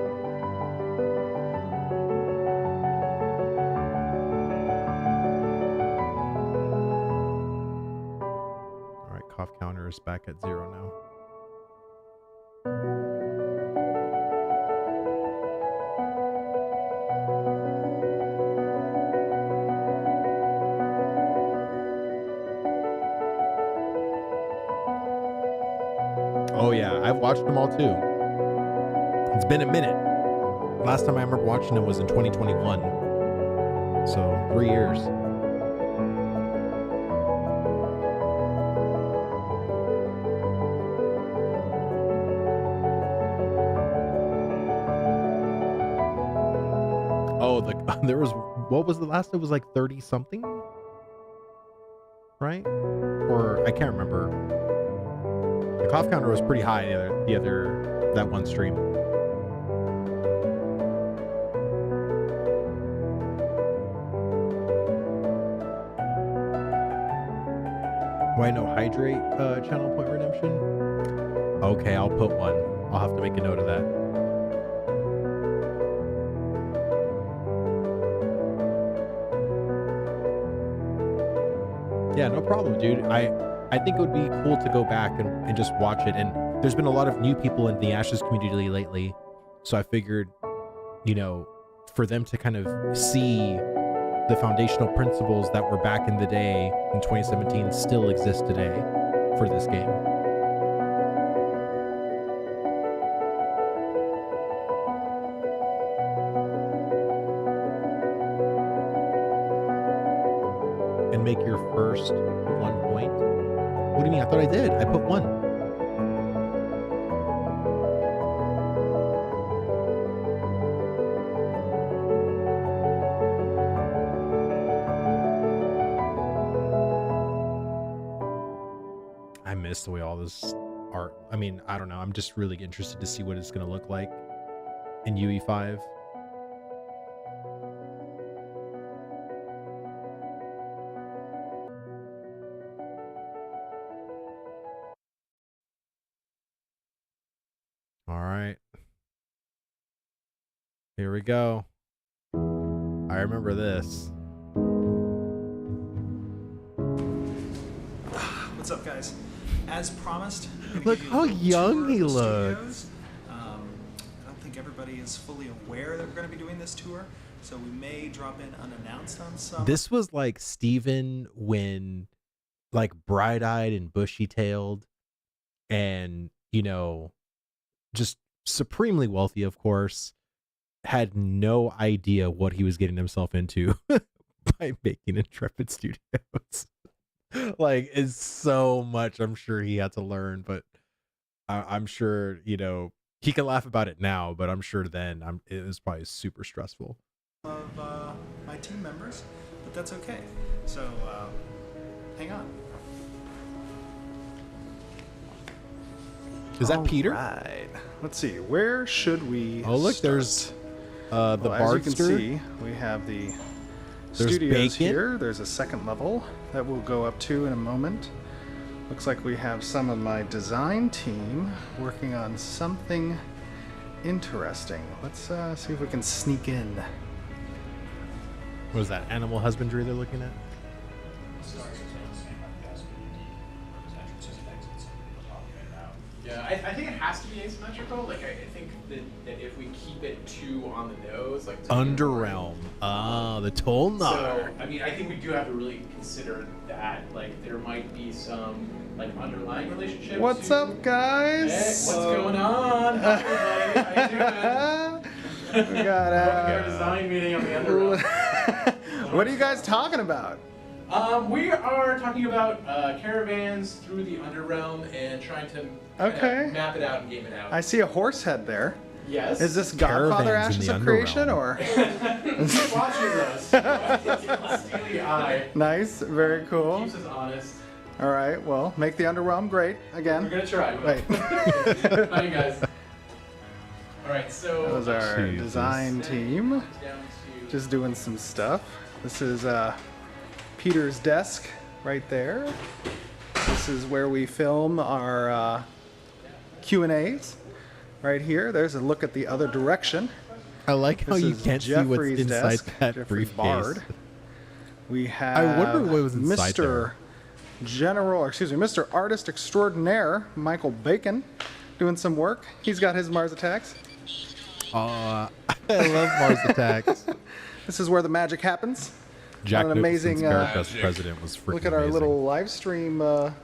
cough counter is back at 0 now. Oh yeah, I've watched them all too. It's been a minute. Last time I remember watching them was in 2021. So 3 years. Oh, there was, what was the last? It was like 30 something, right? Or I can't remember. The cough counter was pretty high that one stream. Why no hydrate channel point redemption? Okay, I'll put one. I'll have to make a note of that. Yeah, no problem, dude. I think it would be cool to go back and just watch it. And there's been a lot of new people in the Ashes community lately. So I figured, you know, for them to kind of see the foundational principles that were back in the day in 2017 still exist today for this game. And make your first 1 point. What do you mean? I thought I did. I put 1. I missed the way all this art. I mean, I don't know. I'm just really interested to see what it's going to look like in UE5. All right. Here we go. I remember this. What's up, guys? As promised, I'm gonna Look give you a how little young tour of he the looks. studios. I don't think everybody is fully aware that we're going to be doing this tour, so we may drop in unannounced on some. This was like Steven when, like, bright-eyed and bushy-tailed and, you know, just supremely wealthy, of course, had no idea what he was getting himself into by making Intrepid Studios. Like, it's so much I'm sure he had to learn, but I'm sure, you know, he can laugh about it now, but I'm sure then it was probably super stressful. Of my team members, but that's okay. So hang on. Is that Peter? Right. Let's see. Where should we? Oh, look, start? there's the Well, as you can Bardster. see, we have the There's studios bacon. here. There's a second level that we'll go up to in a moment. Looks like we have some of my design team working on something interesting. Let's see if we can sneak in. What is that, animal husbandry they're looking at? Yeah, I think it has to be asymmetrical. Like, I think that if we keep it 2 on the nose, like Underrealm. Ah, the Tolnar. So, I mean, I think we do have to really consider that. Like, there might be some like underlying relationship. What's to, up, guys? Hey, what's going on? Hi, everybody. How you doing? We got Our design meeting on the Underrealm. What are you guys talking about? We are talking about caravans through the Underrealm and trying to Okay. map it out and game it out. I see a horse head there. Yes. Is this Godfather Caravans in Ashes the of Creation, Underrealm. or? Keep watching us. Steely eye. Nice, very cool. Keeps us honest. All right, well, make the Underrealm great We're again. gonna try. Wait. Bye, you guys. All right, so That was our Jesus. design team, down to just doing some stuff. This is Peter's desk right there. This is where we film our Q&As. Right here, there's a look at the other direction. I like how This you is can't see what's Jeffrey's inside desk, that Jeffrey briefcase. Bard. We have I wonder what was inside Mr. Mr. Artist Extraordinaire, Michael Bacon, doing some work. He's got his Mars attacks. I love Mars Attacks. This is where the magic happens. Jack An amazing, Nicholson's America's Magic. president was freaking Look at our amazing. little live stream.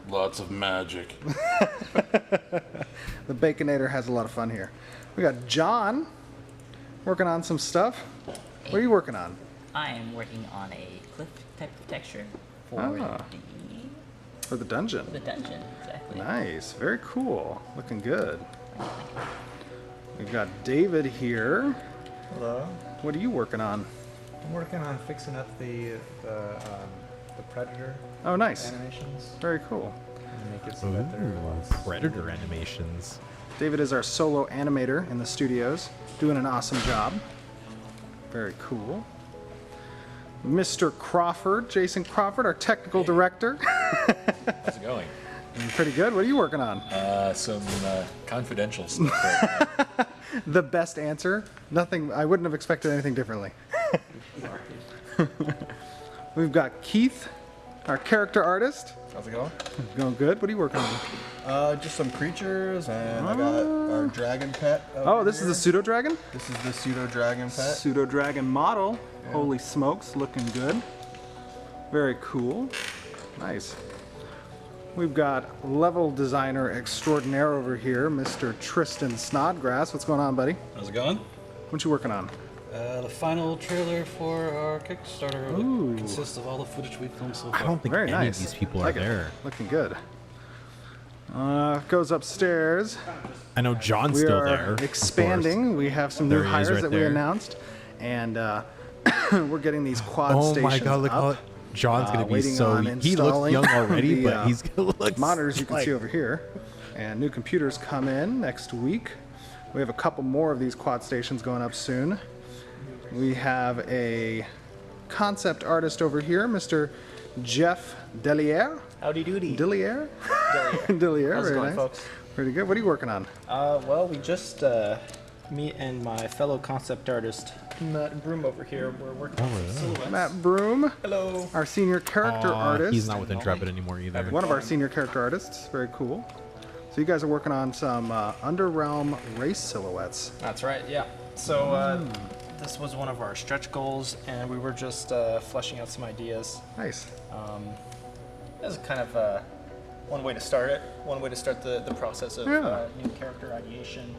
Lots of magic. The Baconator has a lot of fun here. We got John working on some stuff. What are you working on? I am working on a cliff type of texture for For the dungeon. the dungeon, exactly. Nice. Very cool. Looking good. We've got David here. Hello. What are you working on? I'm working on fixing up the predator Oh, nice. animations Very cool. and make it so that they're less Predator animations. David is our solo animator in the studios, doing an awesome job. Very cool. Mr. Crawford, Jason Crawford, our technical director. How's it going? Pretty good. What are you working on? Some confidential stuff right now. The best answer. Nothing. I wouldn't have expected anything differently. We've got Keith, our character artist. How's it going? Going good. What are you working on? Just some creatures, and I got our dragon pet. Oh, this is the pseudo dragon. This is the pseudo dragon pet. Pseudo dragon model. Holy smokes, looking good. Very cool. Nice. We've got level designer extraordinaire over here, Mr. Tristan Snodgrass. What's going on, buddy? How's it going? What you working on? The final trailer for our Kickstarter Ooh. consists of all the footage we've filmed so far. I don't think Very any nice. of these people Like are it. there. Looking good. Goes upstairs. I know John's We still are there. of expanding. course. We have some There new he is hires right that we there. announced, and we're getting these quad Oh stations my god, look up. how John's gonna be waiting so. on He looks installing young already, the, but he's gonna look monitors you can like- see over here, and new computers come in next week. We have a couple more of these quad stations going up soon. We have a concept artist over here, Mr. Jeff Delier. Howdy doody. Delier? Delier, How's it very going, nice. folks? Pretty good. What are you working on? Well, we just, me and my fellow concept artist, Matt Broom over here, we're working on some silhouettes. Matt Broom, Hello. our senior character Aw, artist. He's not with Intrepid anymore either. One of our senior character artists. Very cool. So you guys are working on some Underrealm race silhouettes. That's right, yeah. So, this was one of our stretch goals, and we were just fleshing out some ideas. Nice. This is kind of one way to start it, one way to start the process of Yeah. new character ideation.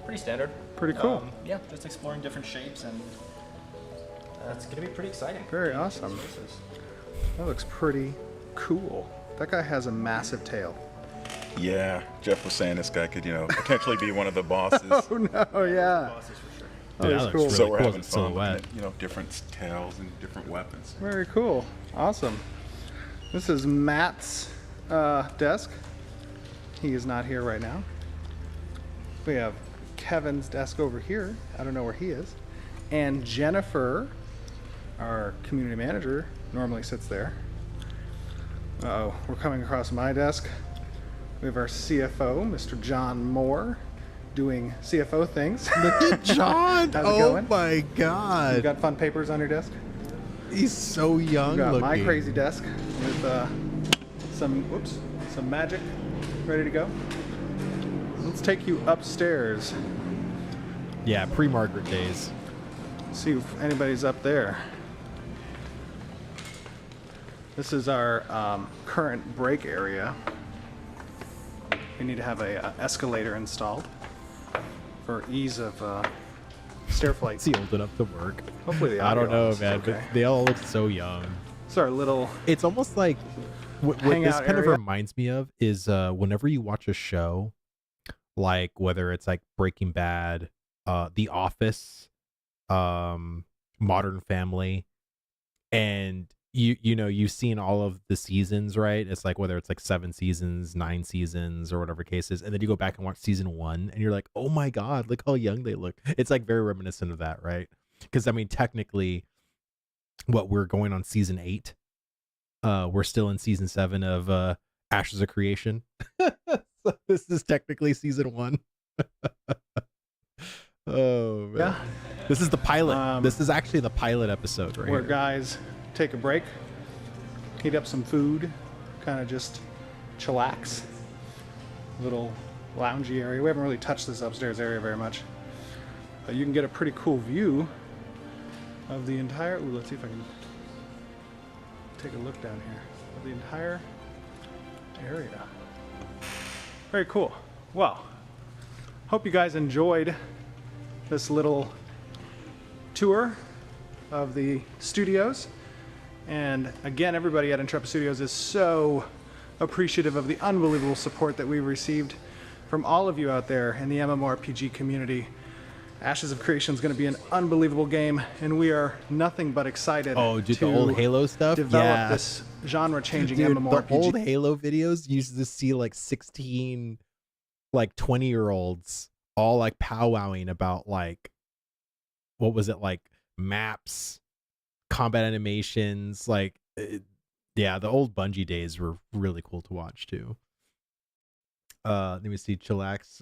Pretty standard. Pretty cool. Yeah, just exploring different shapes, and it's going to be pretty exciting. Very awesome. That looks pretty cool. That guy has a massive tail. Yeah, Jeff was saying this guy could, potentially be one of the bosses. Oh no, yeah. Oh, Dude, that that's looks cool. really So we're cool having as a fun silhouette. looking at, different tails and different weapons. Very cool. Awesome. This is Matt's desk. He is not here right now. We have Kevin's desk over here. I don't know where he is. And Jennifer, our community manager, normally sits there. Uh-oh, we're coming across my desk. We have our CFO, Mr. John Moore, doing CFO things. Look at John! How's it Oh going? my You god! got fun papers on your desk? He's so young We got looking. my crazy desk with some magic ready to go. Let's take you upstairs. Yeah, pre-Margaret days. See if anybody's up there. This is our current break area. We need to have a escalator installed for ease of stair flight. Is he old enough to work? Hopefully the I don't audio know, is man, okay. but they all look so young. It's our little It's almost like what this hangout kind of area. reminds me of is whenever you watch a show, like whether it's like Breaking Bad, The Office, Modern Family, and you've seen all of the seasons, right? It's like whether it's like 7 seasons, 9 seasons, or whatever case is, and then you go back and watch season 1 and you're like, oh my god, look how young they look. It's like very reminiscent of that, right? Because I mean, technically what we're going on season 8, we're still in season 7 of Ashes of Creation. So this is technically season 1. Oh man. Yeah. This is the pilot. This is actually the pilot episode right where here. guys take a break heat up some food, kind of just chillax. Little loungy area. We haven't really touched this upstairs area very much. But you can get a pretty cool view of the entire... Ooh, let's see if I can take a look down here. Of the entire area. Very cool. Well, hope you guys enjoyed this little tour of the studios. And again, everybody at Intrepid Studios is so appreciative of the unbelievable support that we received from all of you out there in the MMORPG community. Ashes of Creation is going to be an unbelievable game, and we are nothing but excited dude, to the old Halo stuff, develop this genre-changing dude, MMORPG. The old Halo videos used to see like 16, like 20-year-olds all like powwowing about like, what was it, like maps, combat animations, like yeah, the old Bungie days were really cool to watch too. Let me see, Chillax.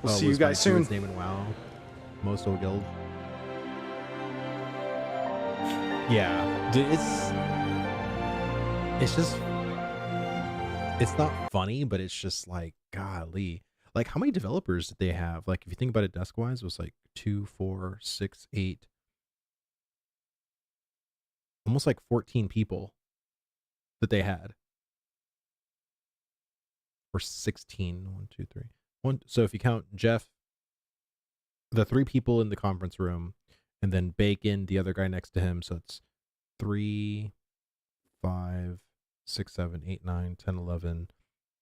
We'll see you guys soon. Name in WoW. Most old guild. Yeah, dude, it's just, it's not funny, but it's just like, golly, like how many developers did they have? Like if you think about it desk wise, it was like 2, 4, 6, 8, almost like 14 people that they had. Or 16. 1, 2, 3. So if you count Jeff, the 3 people in the conference room, and then Bacon, the other guy next to him, so it's 3, 5, 6, 7, 8, 9, 10, 11,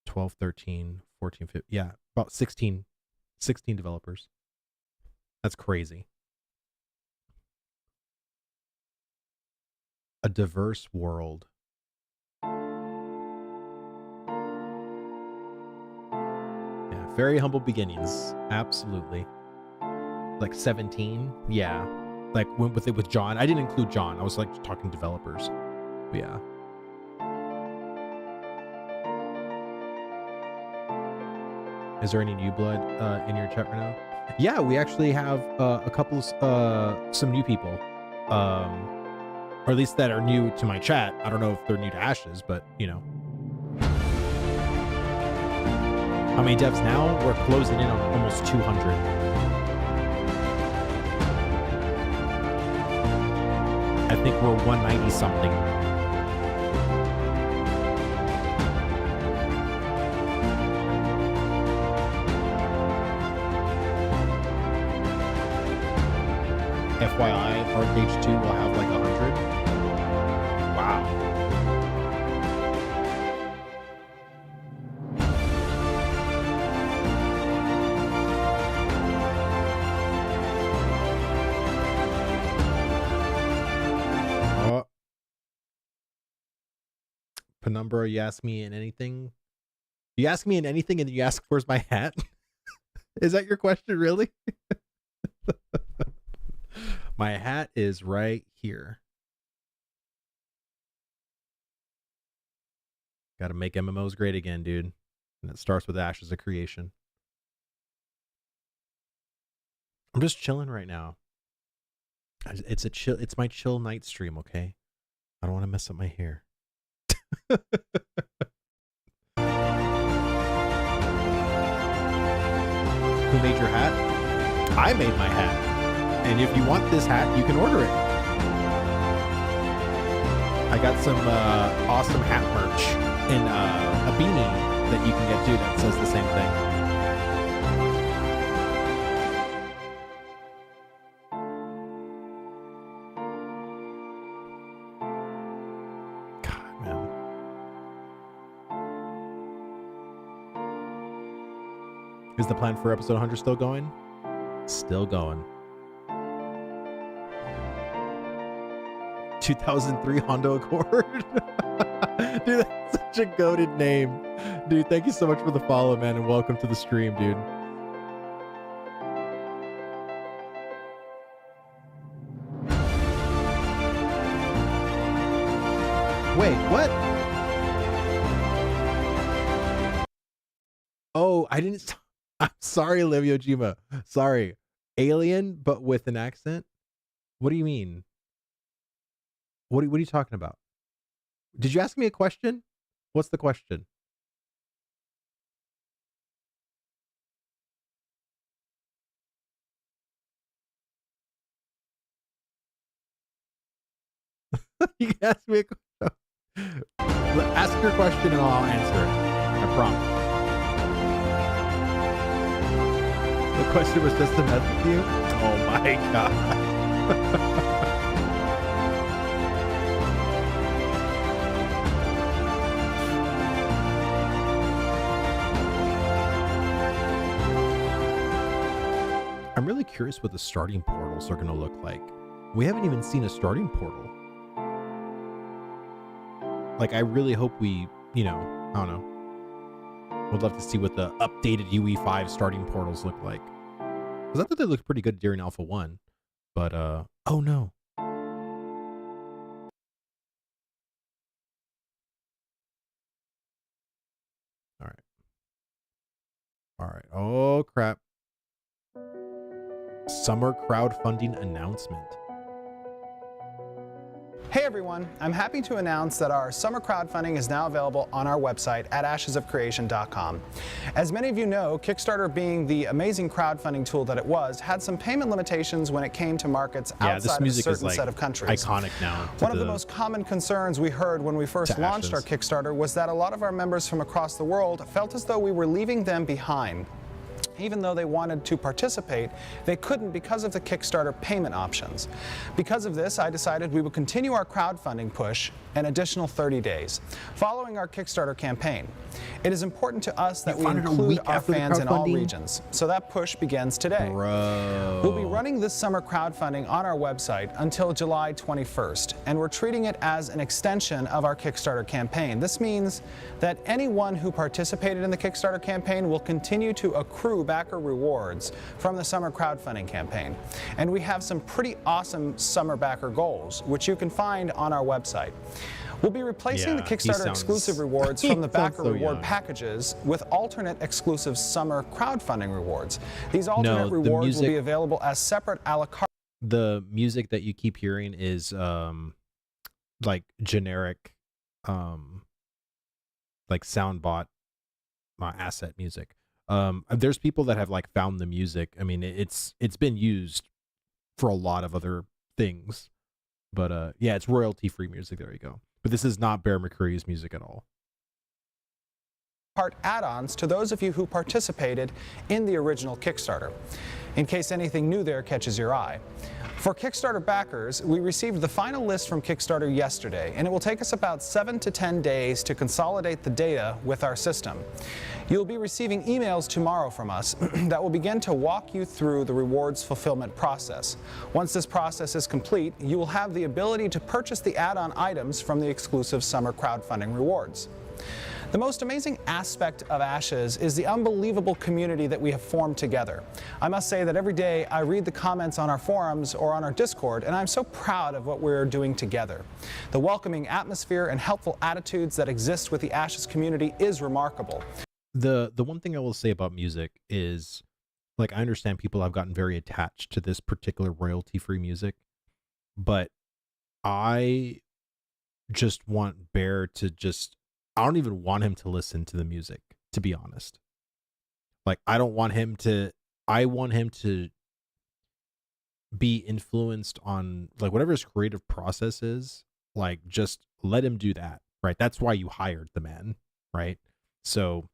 12, 13, 14, 15. Yeah, about 16 developers. That's crazy. A diverse world. Yeah, very humble beginnings. Absolutely. Like 17. Yeah. Like went with it with John. I didn't include John. I was like talking developers. But yeah. Is there any new blood in your chat right now? Yeah, we actually have a couple of some new people. Or at least that are new to my chat. I don't know if they're new to Ashes, but you know. How many devs now? We're closing in on almost 200. I think we're 190 something. FYI, Arcade 2 will have like 100. Wow. Penumbra, you ask me in anything? You ask me in anything and you ask where's my hat? Is that your question, really? My hat is right here. Gotta make MMOs great again, dude. And it starts with Ashes of Creation. I'm just chilling right now. It's my chill night stream, okay? I don't want to mess up my hair. Who made your hat? I made my hat. And if you want this hat, you can order it. I got some awesome hat merch and a beanie that you can get too that says the same thing. God, man. Is the plan for episode 100 still going? Still going. 2003 Honda Accord. Dude, that's such a goated name. Dude, thank you so much for the follow, man, and welcome to the stream, dude. Wait, what? Oh, I didn't... I'm sorry, Olivia Ojima. Sorry. Alien, but with an accent? What do you mean? What are you talking about? Did you ask me a question? What's the question? You can ask me a question. Ask your question and I'll answer it. I promise. The question was just to mess with you? Oh my god. I'm really curious what the starting portals are going to look like. We haven't even seen a starting portal. Like, I really hope we, I don't know. Would love to see what the updated UE5 starting portals look like. Because I thought they looked pretty good during Alpha 1. But, oh no. All right. Oh, crap. Summer crowdfunding announcement. Hey everyone, I'm happy to announce that our summer crowdfunding is now available on our website at ashesofcreation.com. As many of you know, Kickstarter, being the amazing crowdfunding tool that it was, had some payment limitations when it came to markets outside of a certain set of countries. Iconic now. One of the most common concerns we heard when we first launched our Kickstarter was that a lot of our members from across the world felt as though we were leaving them behind. Even though they wanted to participate, they couldn't because of the Kickstarter payment options. Because of this, I decided we would continue our crowdfunding push an additional 30 days, following our Kickstarter campaign. It is important to us that we include our fans in all regions, so that push begins today. Bro. We'll be running this summer crowdfunding on our website until July 21st, and we're treating it as an extension of our Kickstarter campaign. This means that anyone who participated in the Kickstarter campaign will continue to accrue backer rewards from the summer crowdfunding campaign. And we have some pretty awesome summer backer goals, which you can find on our website. We'll be replacing the Kickstarter exclusive rewards from the backer reward packages with alternate exclusive summer crowdfunding rewards. These alternate rewards will be available as separate a la carte. The music that you keep hearing is like generic like soundbot asset music. There's people that have like found the music. I mean, it's been used for a lot of other things, but yeah, it's royalty free music. There you go. But this is not Bear McCreary's music at all. Add-ons to those of you who participated in the original Kickstarter, in case anything new there catches your eye. For Kickstarter backers, we received the final list from Kickstarter yesterday, and it will take us about 7 to 10 days to consolidate the data with our system. You'll be receiving emails tomorrow from us that will begin to walk you through the rewards fulfillment process. Once this process is complete, you will have the ability to purchase the add-on items from the exclusive summer crowdfunding rewards. The most amazing aspect of Ashes is the unbelievable community that we have formed together. I must say that every day I read the comments on our forums or on our Discord, and I'm so proud of what we're doing together. The welcoming atmosphere and helpful attitudes that exist with the Ashes community is remarkable. The one thing I will say about music is, like, I understand people have gotten very attached to this particular royalty-free music, but I just want Bear to I don't even want him to listen to the music, to be honest. Like, I want him to be influenced on, like, whatever his creative process is, like, just let him do that, right? That's why you hired the man, right? So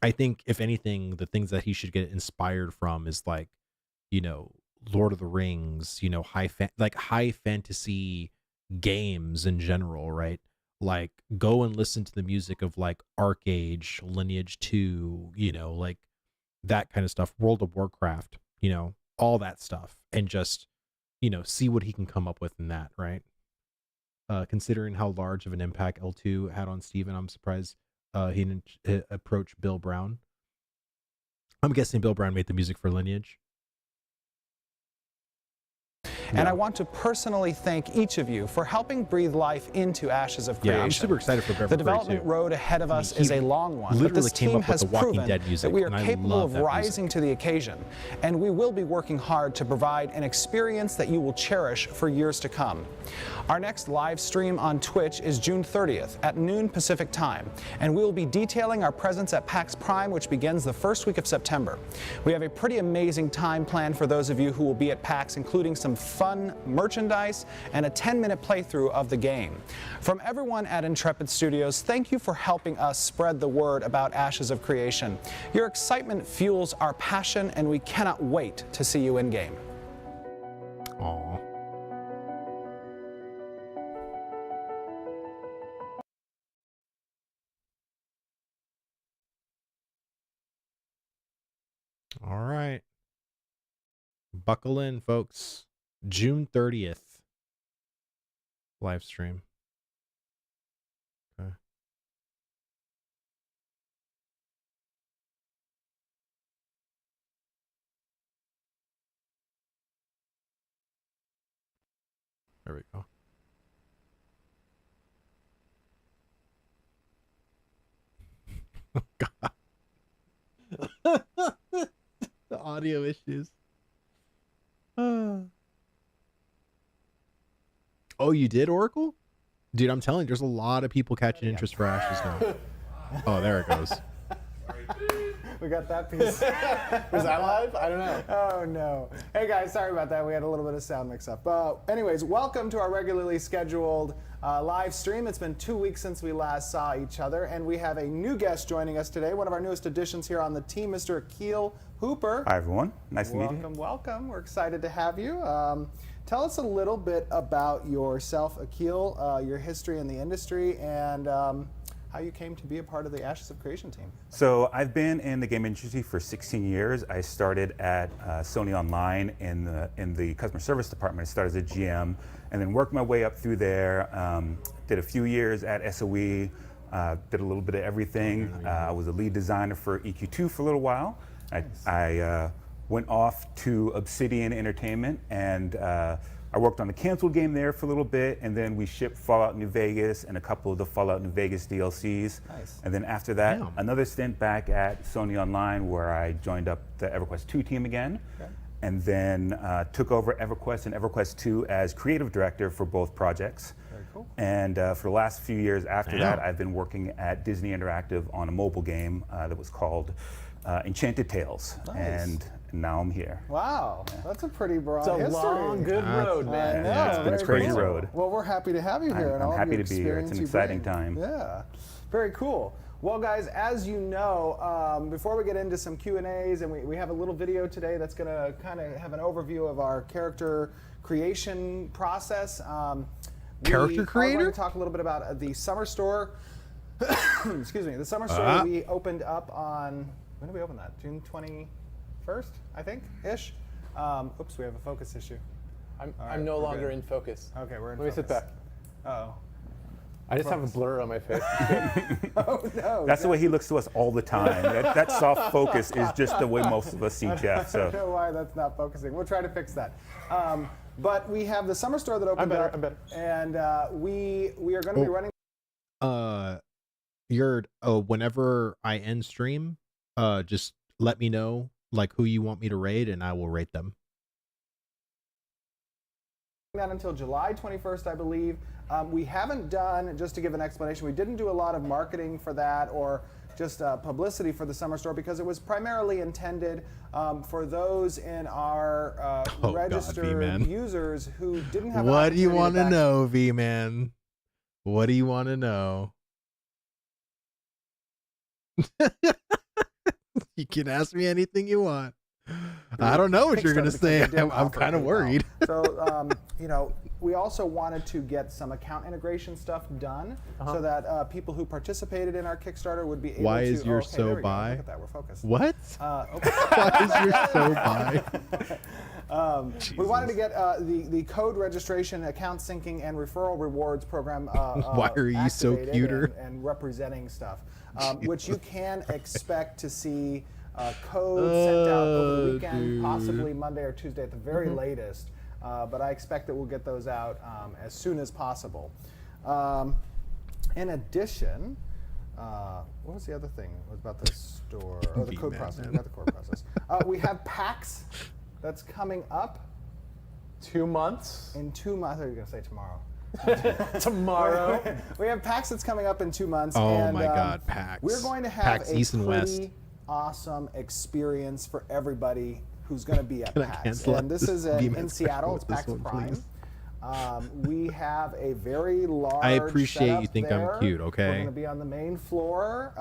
I think, if anything, the things that he should get inspired from is, like, Lord of the Rings, high fantasy games in general, right? Like, go and listen to the music of, like, Arcade, Lineage 2, like that kind of stuff, World of Warcraft, all that stuff, and just, see what he can come up with in that, right? Considering how large of an impact L2 had on Steven, I'm surprised he didn't approach Bill Brown. I'm guessing Bill Brown made the music for Lineage. And I want to personally thank each of you for helping breathe life into Ashes of Creation. Yeah, I'm super excited for Beverly The development road ahead of us is a long one, but literally this came team up with has the Walking proven Dead music, that we are and I capable love of that rising to the occasion, and we will be working hard to provide an experience that you will cherish for years to come. Our next live stream on Twitch is June 30th at noon Pacific time, and we will be detailing our presence at PAX Prime, which begins the first week of September. We have a pretty amazing time planned for those of you who will be at PAX, including some fun merchandise and a 10-minute playthrough of the game. From everyone at Intrepid Studios, thank you for helping us spread the word about Ashes of Creation. Your excitement fuels our passion, and we cannot wait to see you in-game. Aww. All right. Buckle in, folks. June 30th. Live stream. Okay. There we go. Oh, God. The audio issues. Oh, you did, Oracle? Dude, I'm telling you, there's a lot of people catching interest for Ashes now. Oh, there it goes. We got that piece. Was that live? I don't know. Oh, no. Hey, guys, sorry about that. We had a little bit of sound mix-up. Anyways, welcome to our regularly scheduled live stream. It's been 2 weeks since we last saw each other, and we have a new guest joining us today, one of our newest additions here on the team, Mr. Akil Hooper. Hi, everyone. Nice to meet you. Welcome, welcome. We're excited to have you. Tell us a little bit about yourself, Akil, your history in the industry, and how you came to be a part of the Ashes of Creation team. So I've been in the game industry for 16 years. I started at Sony Online in the customer service department. I started as a GM and then worked my way up through there. Did a few years at SOE, did a little bit of everything. I was a lead designer for EQ2 for a little while. I went off to Obsidian Entertainment and I worked on the canceled game there for a little bit, and then we shipped Fallout New Vegas and a couple of the Fallout New Vegas DLCs. Nice. And then after that, another stint back at Sony Online where I joined up the EverQuest 2 team again, and then took over EverQuest and EverQuest 2 as creative director for both projects. Very cool. And for the last few years after that, I've been working at Disney Interactive on a mobile game that was called Enchanted Tales. Nice. And now I'm here. Wow, that's a pretty broad history. It's a long, good road, man. Yeah, it's been a crazy road. Well, we're happy to have you here. I'm happy to be here. It's an exciting time. Yeah, very cool. Well, guys, as you know, before we get into some Q&As, and we have a little video today that's going to kind of have an overview of our character creation process. Character creator? We're going to talk a little bit about the summer store. Excuse me, the summer store we opened up on, when did we open that? June 21st, I think, ish. Oops, we have a focus issue. I'm no longer in focus. Okay, we're in Let me sit back. Uh-oh. I just have a blur on my face. Oh, no. That's the way he looks to us all the time. That soft focus is just the way most of us see Jeff. So. I don't know why that's not focusing. We'll try to fix that. But we have the summer store that opened up. I'm better. And we are going to be running. Whenever I end stream, just let me know like who you want me to raid, and I will rate them. That until July 21st, I believe. We haven't done, just to give an explanation, we didn't do a lot of marketing for that or just publicity for the summer store because it was primarily intended for those in our registered users who didn't have. What do you want to know, V-Man? What do you want to know? You can ask me anything you want. I don't know what you're going to say. I'm kind of worried. So, we also wanted to get some account integration stuff done so that people who participated in our Kickstarter would be able to. Why is your so by? Look at that, we're focused. What? Why is your so by? We wanted to get the code registration, account syncing, and referral rewards program. Why are you so cuter? And representing stuff, which you can expect to see code sent out over the weekend, possibly Monday or Tuesday at the very latest. but I expect that we'll get those out as soon as possible. In addition, what was the other thing? It was about the store. Oh, the code process. We got the code process. We have PAX that's coming up. 2 months? In 2 months. I thought you were going to say tomorrow. Tomorrow. We have PAX that's coming up in 2 months. Oh and, my God, PAX. We're going to have PAX a East and West. pretty awesome experience for everybody who's going to be at Can I PAX. cancel And this is in Seattle. It's PAX Prime. We have a very large I appreciate you setup think there. I'm cute, okay? We're going to be on the main floor.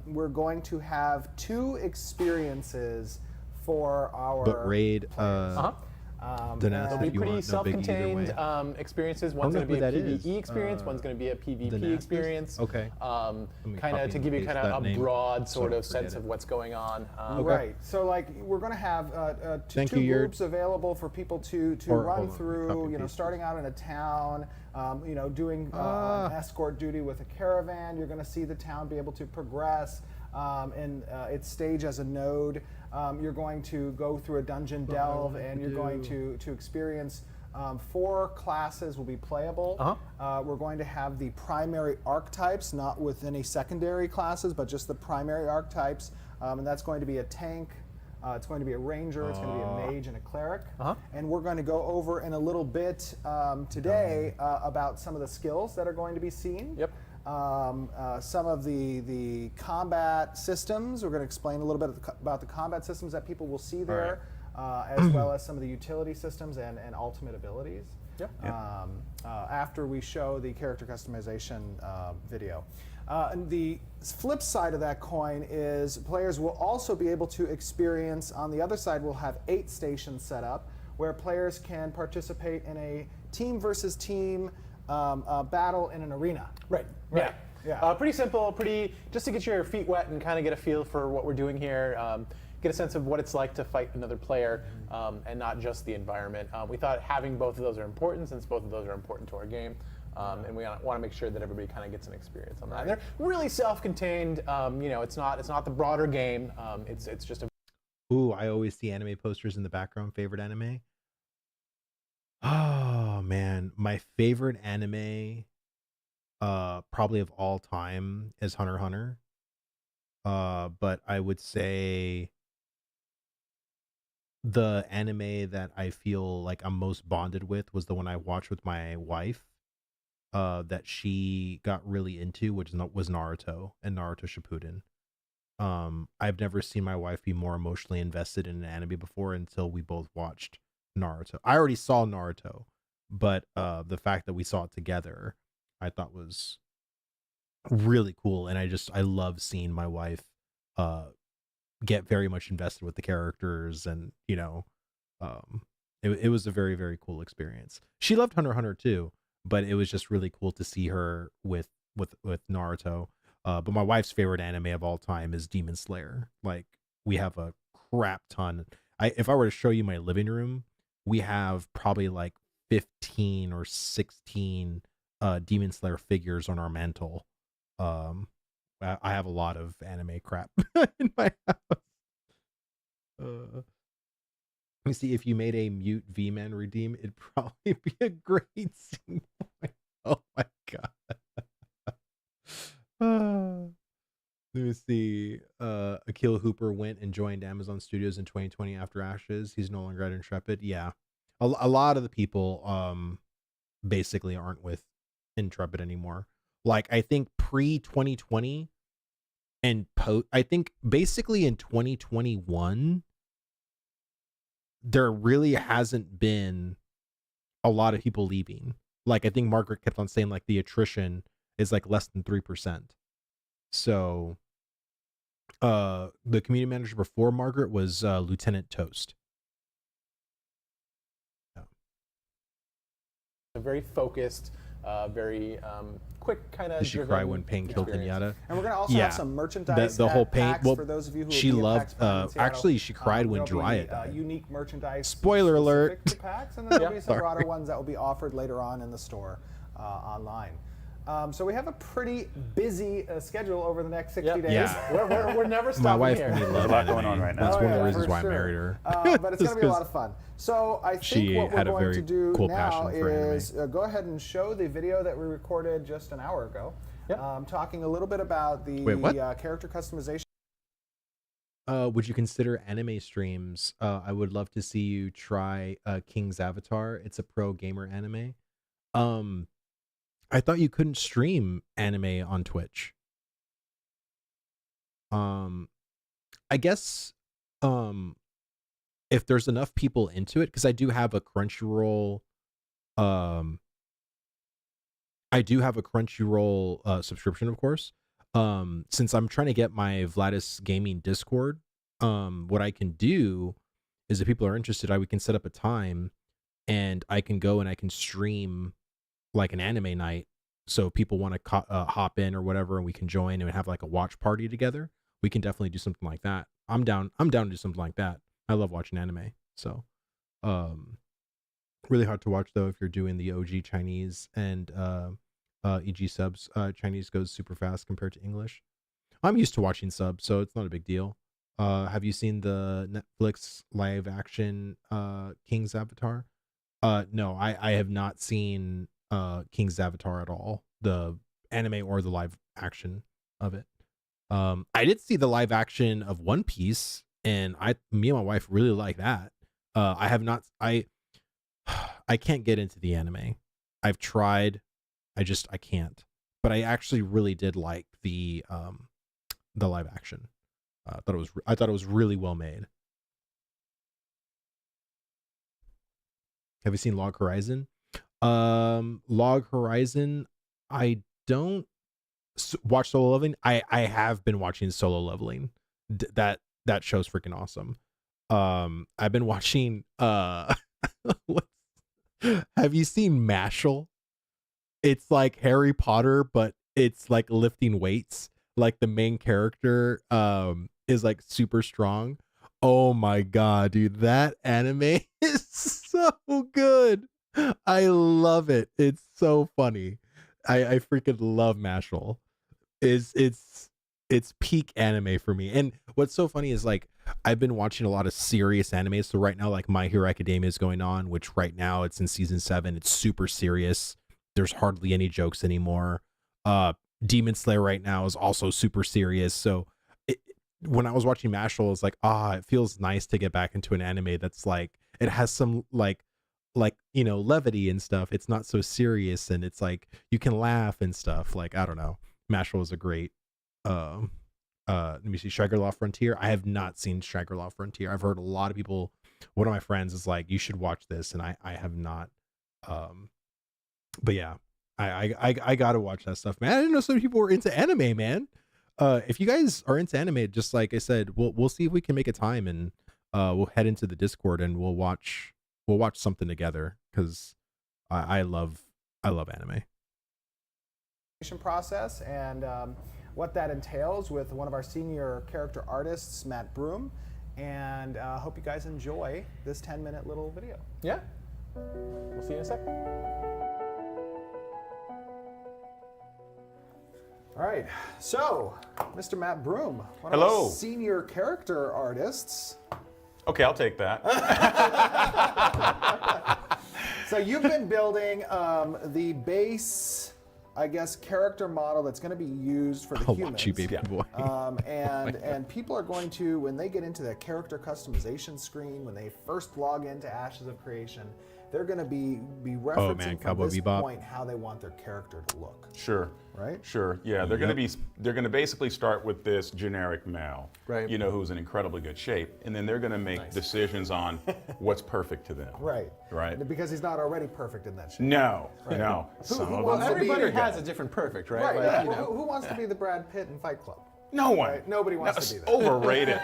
We're going to have 2 experiences for our But raid, They'll be pretty self-contained experiences. One's going to be a PvE experience. One's going to be a PvP experience. Okay. Kind of to give you kind of a broad sort of sense of what's going on. Right. So like we're going to have two groups available for people to run through. You know, starting out in a town. You know, doing escort duty with a caravan. You're going to see the town be able to progress. In its stage as a node. You're going to go through a dungeon delve, and you're going to experience 4 classes will be playable. We're going to have the primary archetypes, not with any secondary classes, but just the primary archetypes, and that's going to be a tank. It's going to be a ranger, it's going to be a mage, and a cleric. And we're going to go over in a little bit today about some of the skills that are going to be seen. Yep. Some of the combat systems. We're going to explain a little bit about the combat systems that people will see there, as well as some of the utility systems and ultimate abilities. Yep. After we show the character customization video. And the flip side of that coin is players will also be able to experience, on the other side, we'll have 8 stations set up where players can participate in a team versus team battle in an arena. Right. Yeah. Pretty simple, just to get your feet wet and kind of get a feel for what we're doing here, get a sense of what it's like to fight another player, and not just the environment. We thought having both of those are important, since both of those are important to our game, and we want to make sure that everybody kind of gets an experience on that. And they're really self-contained. You know, it's not the broader game. It's just a. Ooh, I always see anime posters in the background. Favorite anime? Oh man, my favorite anime, probably of all time, is Hunter x Hunter. But I would say the anime that I feel like I'm most bonded with was the one I watched with my wife, that she got really into, which was Naruto and Naruto Shippuden. I've never seen my wife be more emotionally invested in an anime before until we both watched Naruto. I already saw Naruto, but the fact that we saw it together, I thought was really cool, and I love seeing my wife get very much invested with the characters, and you know, it was a very, very cool experience. She loved Hunter x Hunter too, but it was just really cool to see her with Naruto. But my wife's favorite anime of all time is Demon Slayer. Like, we have a crap ton. If I were to show you my living room, we have probably like 15 or 16 Demon Slayer figures on our mantle. I have a lot of anime crap in my house. Let me see, if you made a mute V-Man redeem, it'd probably be a great scene point. Oh my god. Let me see. Akil Hooper went and joined Amazon Studios in 2020 after Ashes. He's no longer at Intrepid. Yeah. A lot of the people basically aren't with Intrepid anymore. Like, I think pre-2020 and I think basically in 2021, there really hasn't been a lot of people leaving. Like, I think Margaret kept on saying like the attrition is like less than 3%. So the community manager before Margaret was Lieutenant Toast. Yeah. A very focused, very quick kind of. Did she cry when Pain killed Kenyatta? And we're gonna also have some merchandise. The whole Pain. PAX Well, for those of you who she loved. Actually, she cried when there'll Jiraiya be, died. unique merchandise. Spoiler alert. To PAX, and then there'll be some broader ones that will be offered later on in the store online. So we have a pretty busy schedule over the next 60 days. Yeah. We're never stopping My wife here. and me There's love a lot anime. going on right now. That's one of the yeah, reasons for why I sure. married her. But it's going to be a lot of fun. So I think She what we're had a going very to do cool now passion for anime. is go ahead and show the video that we recorded just an hour ago, talking a little bit about the character customization. Would you consider anime streams? I would love to see you try King's Avatar. It's a pro gamer anime. I thought you couldn't stream anime on Twitch. I guess if there's enough people into it, because I do have a Crunchyroll subscription, of course. Since I'm trying to get my Vlhadus gaming Discord, what I can do is if people are interested, we can set up a time and I can go and I can stream like an anime night. So if people want to hop in or whatever, and we can join and have like a watch party together. We can definitely do something like that. I'm down to do something like that. I love watching anime. So, really hard to watch though if you're doing the OG Chinese and EG subs. Chinese goes super fast compared to English. I'm used to watching subs, so it's not a big deal. Have you seen the Netflix live action King's Avatar? No, I have not seen King's Avatar at all, the anime or the live action of it. I did see the live action of One Piece, and me and my wife really like that. I have not. I can't get into the anime. I've tried. I can't. But I actually really did like the live action. I thought it was really well made. Have you seen Log Horizon? Log Horizon, I don't watch Solo Leveling. I have been watching Solo Leveling. That show's freaking awesome. I've been watching have you seen Mashal? It's like Harry Potter, but it's like lifting weights. Like the main character is like super strong. Oh my god, dude, that anime is so good. I love it. It's so funny. I freaking love Mashal. It's peak anime for me. And what's so funny is like I've been watching a lot of serious anime. So right now, like My Hero Academia is going on, which right now it's in season 7. It's super serious. There's hardly any jokes anymore. Demon Slayer right now is also super serious. So when I was watching Mashal, it's like, it feels nice to get back into an anime that's like, it has some like levity and stuff. It's not so serious, and it's like you can laugh and stuff. Like, I don't know. Mashal is a great let me see, Striker Frontier. I have not seen Striker Frontier. I've heard a lot of people, one of my friends is like, you should watch this, and I have not. But yeah, I gotta watch that stuff, man. I didn't know so many people were into anime, man. If you guys are into anime, just like I said, we'll see if we can make a time, and we'll head into the Discord and we'll watch something together, because I love anime. Process and what that entails with one of our senior character artists, Matt Broom, and hope you guys enjoy this 10-minute little video. Yeah, we'll see you in a sec. All right, so Mr. Matt Broom, one of Hello. our senior character artists. Okay, I'll take that. So you've been building the base, I guess, character model that's going to be used for the I'll humans. watch you, baby boy. And people are going to, when they get into that character customization screen, when they first log into Ashes of Creation, they're going to be referencing from this point how they want their character to look. Sure. Right? Sure. Yeah, they're going to basically start with this generic male, right? You know, who's in incredibly good shape, and then they're going to make decisions on what's perfect to them. Right. Right. Because he's not already perfect in that shape. No. Right. No. Everybody has a different perfect, right? Right. Like, Yeah. you know. Who wants to be the Brad Pitt in Fight Club? No one. Right? Nobody wants to be that. Overrated.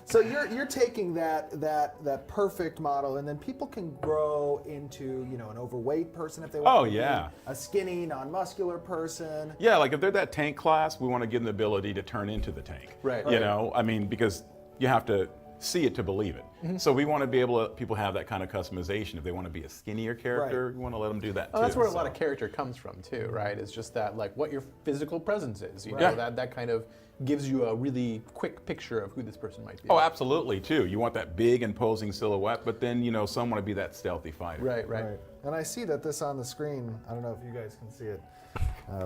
So you're taking that perfect model, and then people can grow into an overweight person if they want. Oh, to yeah. Be a skinny, non-muscular person. Yeah, like if they're that tank class, we want to give them the ability to turn into the tank. Right. You know, I mean, because you have to see it to believe it. So we want to be able to, people have that kind of customization. If they want to be a skinnier character, we want to let them do that too. That's where a lot of character comes from too, right? It's just that, like, what your physical presence is. You know, that kind of gives you a really quick picture of who this person might be. Oh, absolutely, too. You want that big, imposing silhouette, but then, you know, some want to be that stealthy fighter. Right. And I see that this on the screen, I don't know if you guys can see it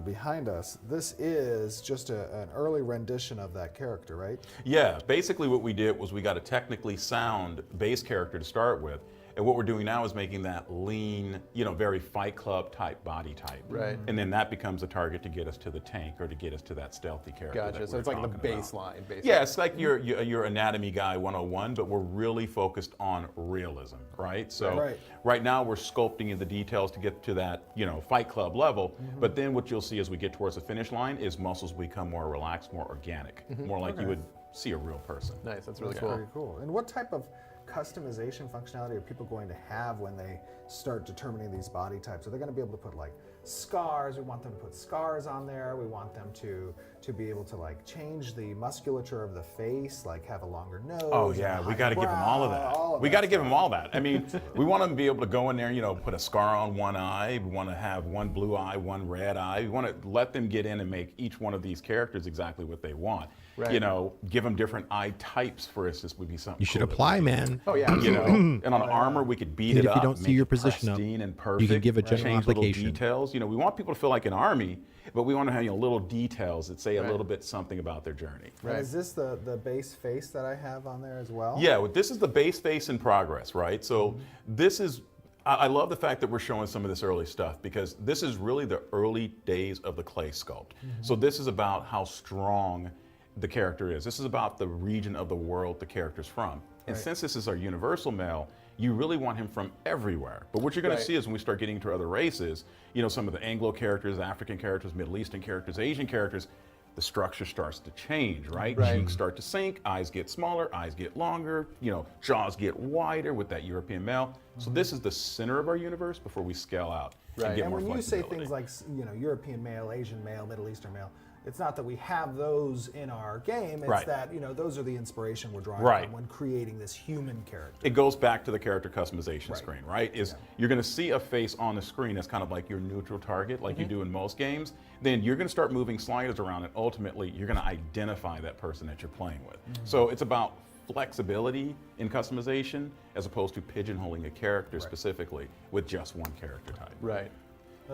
behind us, this is just an early rendition of that character, right? Yeah, basically what we did was we got a technically sound base character to start with, and what we're doing now is making that lean, you know, very Fight Club type body type. Right. And then that becomes a target to get us to the tank or to get us to that stealthy character. Gotcha. So it's like the baseline, basically. Yeah, it's like your anatomy guy 101, but we're really focused on realism, right? So right now we're sculpting in the details to get to that, you know, Fight Club level. But then what you'll see as we get towards the finish line is muscles become more relaxed, more organic, more like you would see a real person. Nice. That's really cool. Very cool. And what type of customization functionality are people going to have when they start determining these body types? Are they going to be able to put like scars? We want them to put scars on there. We want them to be able to like change the musculature of the face, like have a longer nose. Oh yeah, we got to give them all of that. We got to give them all that. I mean, we want them to be able to go in there, you know, put a scar on one eye. We want to have one blue eye, one red eye. We want to let them get in and make each one of these characters exactly what they want. Right. You know, give them different eye types, for instance, would be something. You should apply, man. Oh yeah, you know, and on armor we could beat it up. If you don't see your position up, and perfect, you can give a general change application. Little details. You know, we want people to feel like an army, but we want to have, you know, little details that say a little bit something about their journey. Right. Is this the base face that I have on there as well? Yeah, well, this is the base face in progress, right? So this is. I love the fact that we're showing some of this early stuff because this is really the early days of the clay sculpt. So this is about how strong the character is. This is about the region of the world the character's from. And since this is our universal male, you really want him from everywhere. But what you're going to see is when we start getting to other races, you know, some of the Anglo characters, African characters, Middle Eastern characters, Asian characters, the structure starts to change, right? Cheeks start to sink, eyes get smaller, eyes get longer, you know, jaws get wider with that European male. So this is the center of our universe before we scale out and get more flexibility. And when you say things like, you know, European male, Asian male, Middle Eastern male, it's not that we have those in our game, it's that, you know, those are the inspiration we're drawing from when creating this human character. It goes back to the character customization screen, right? You're going to see a face on the screen that's kind of like your neutral target, like you do in most games. Then you're going to start moving sliders around, and ultimately you're going to identify that person that you're playing with. So it's about flexibility in customization as opposed to pigeonholing a character specifically with just one character type. Right.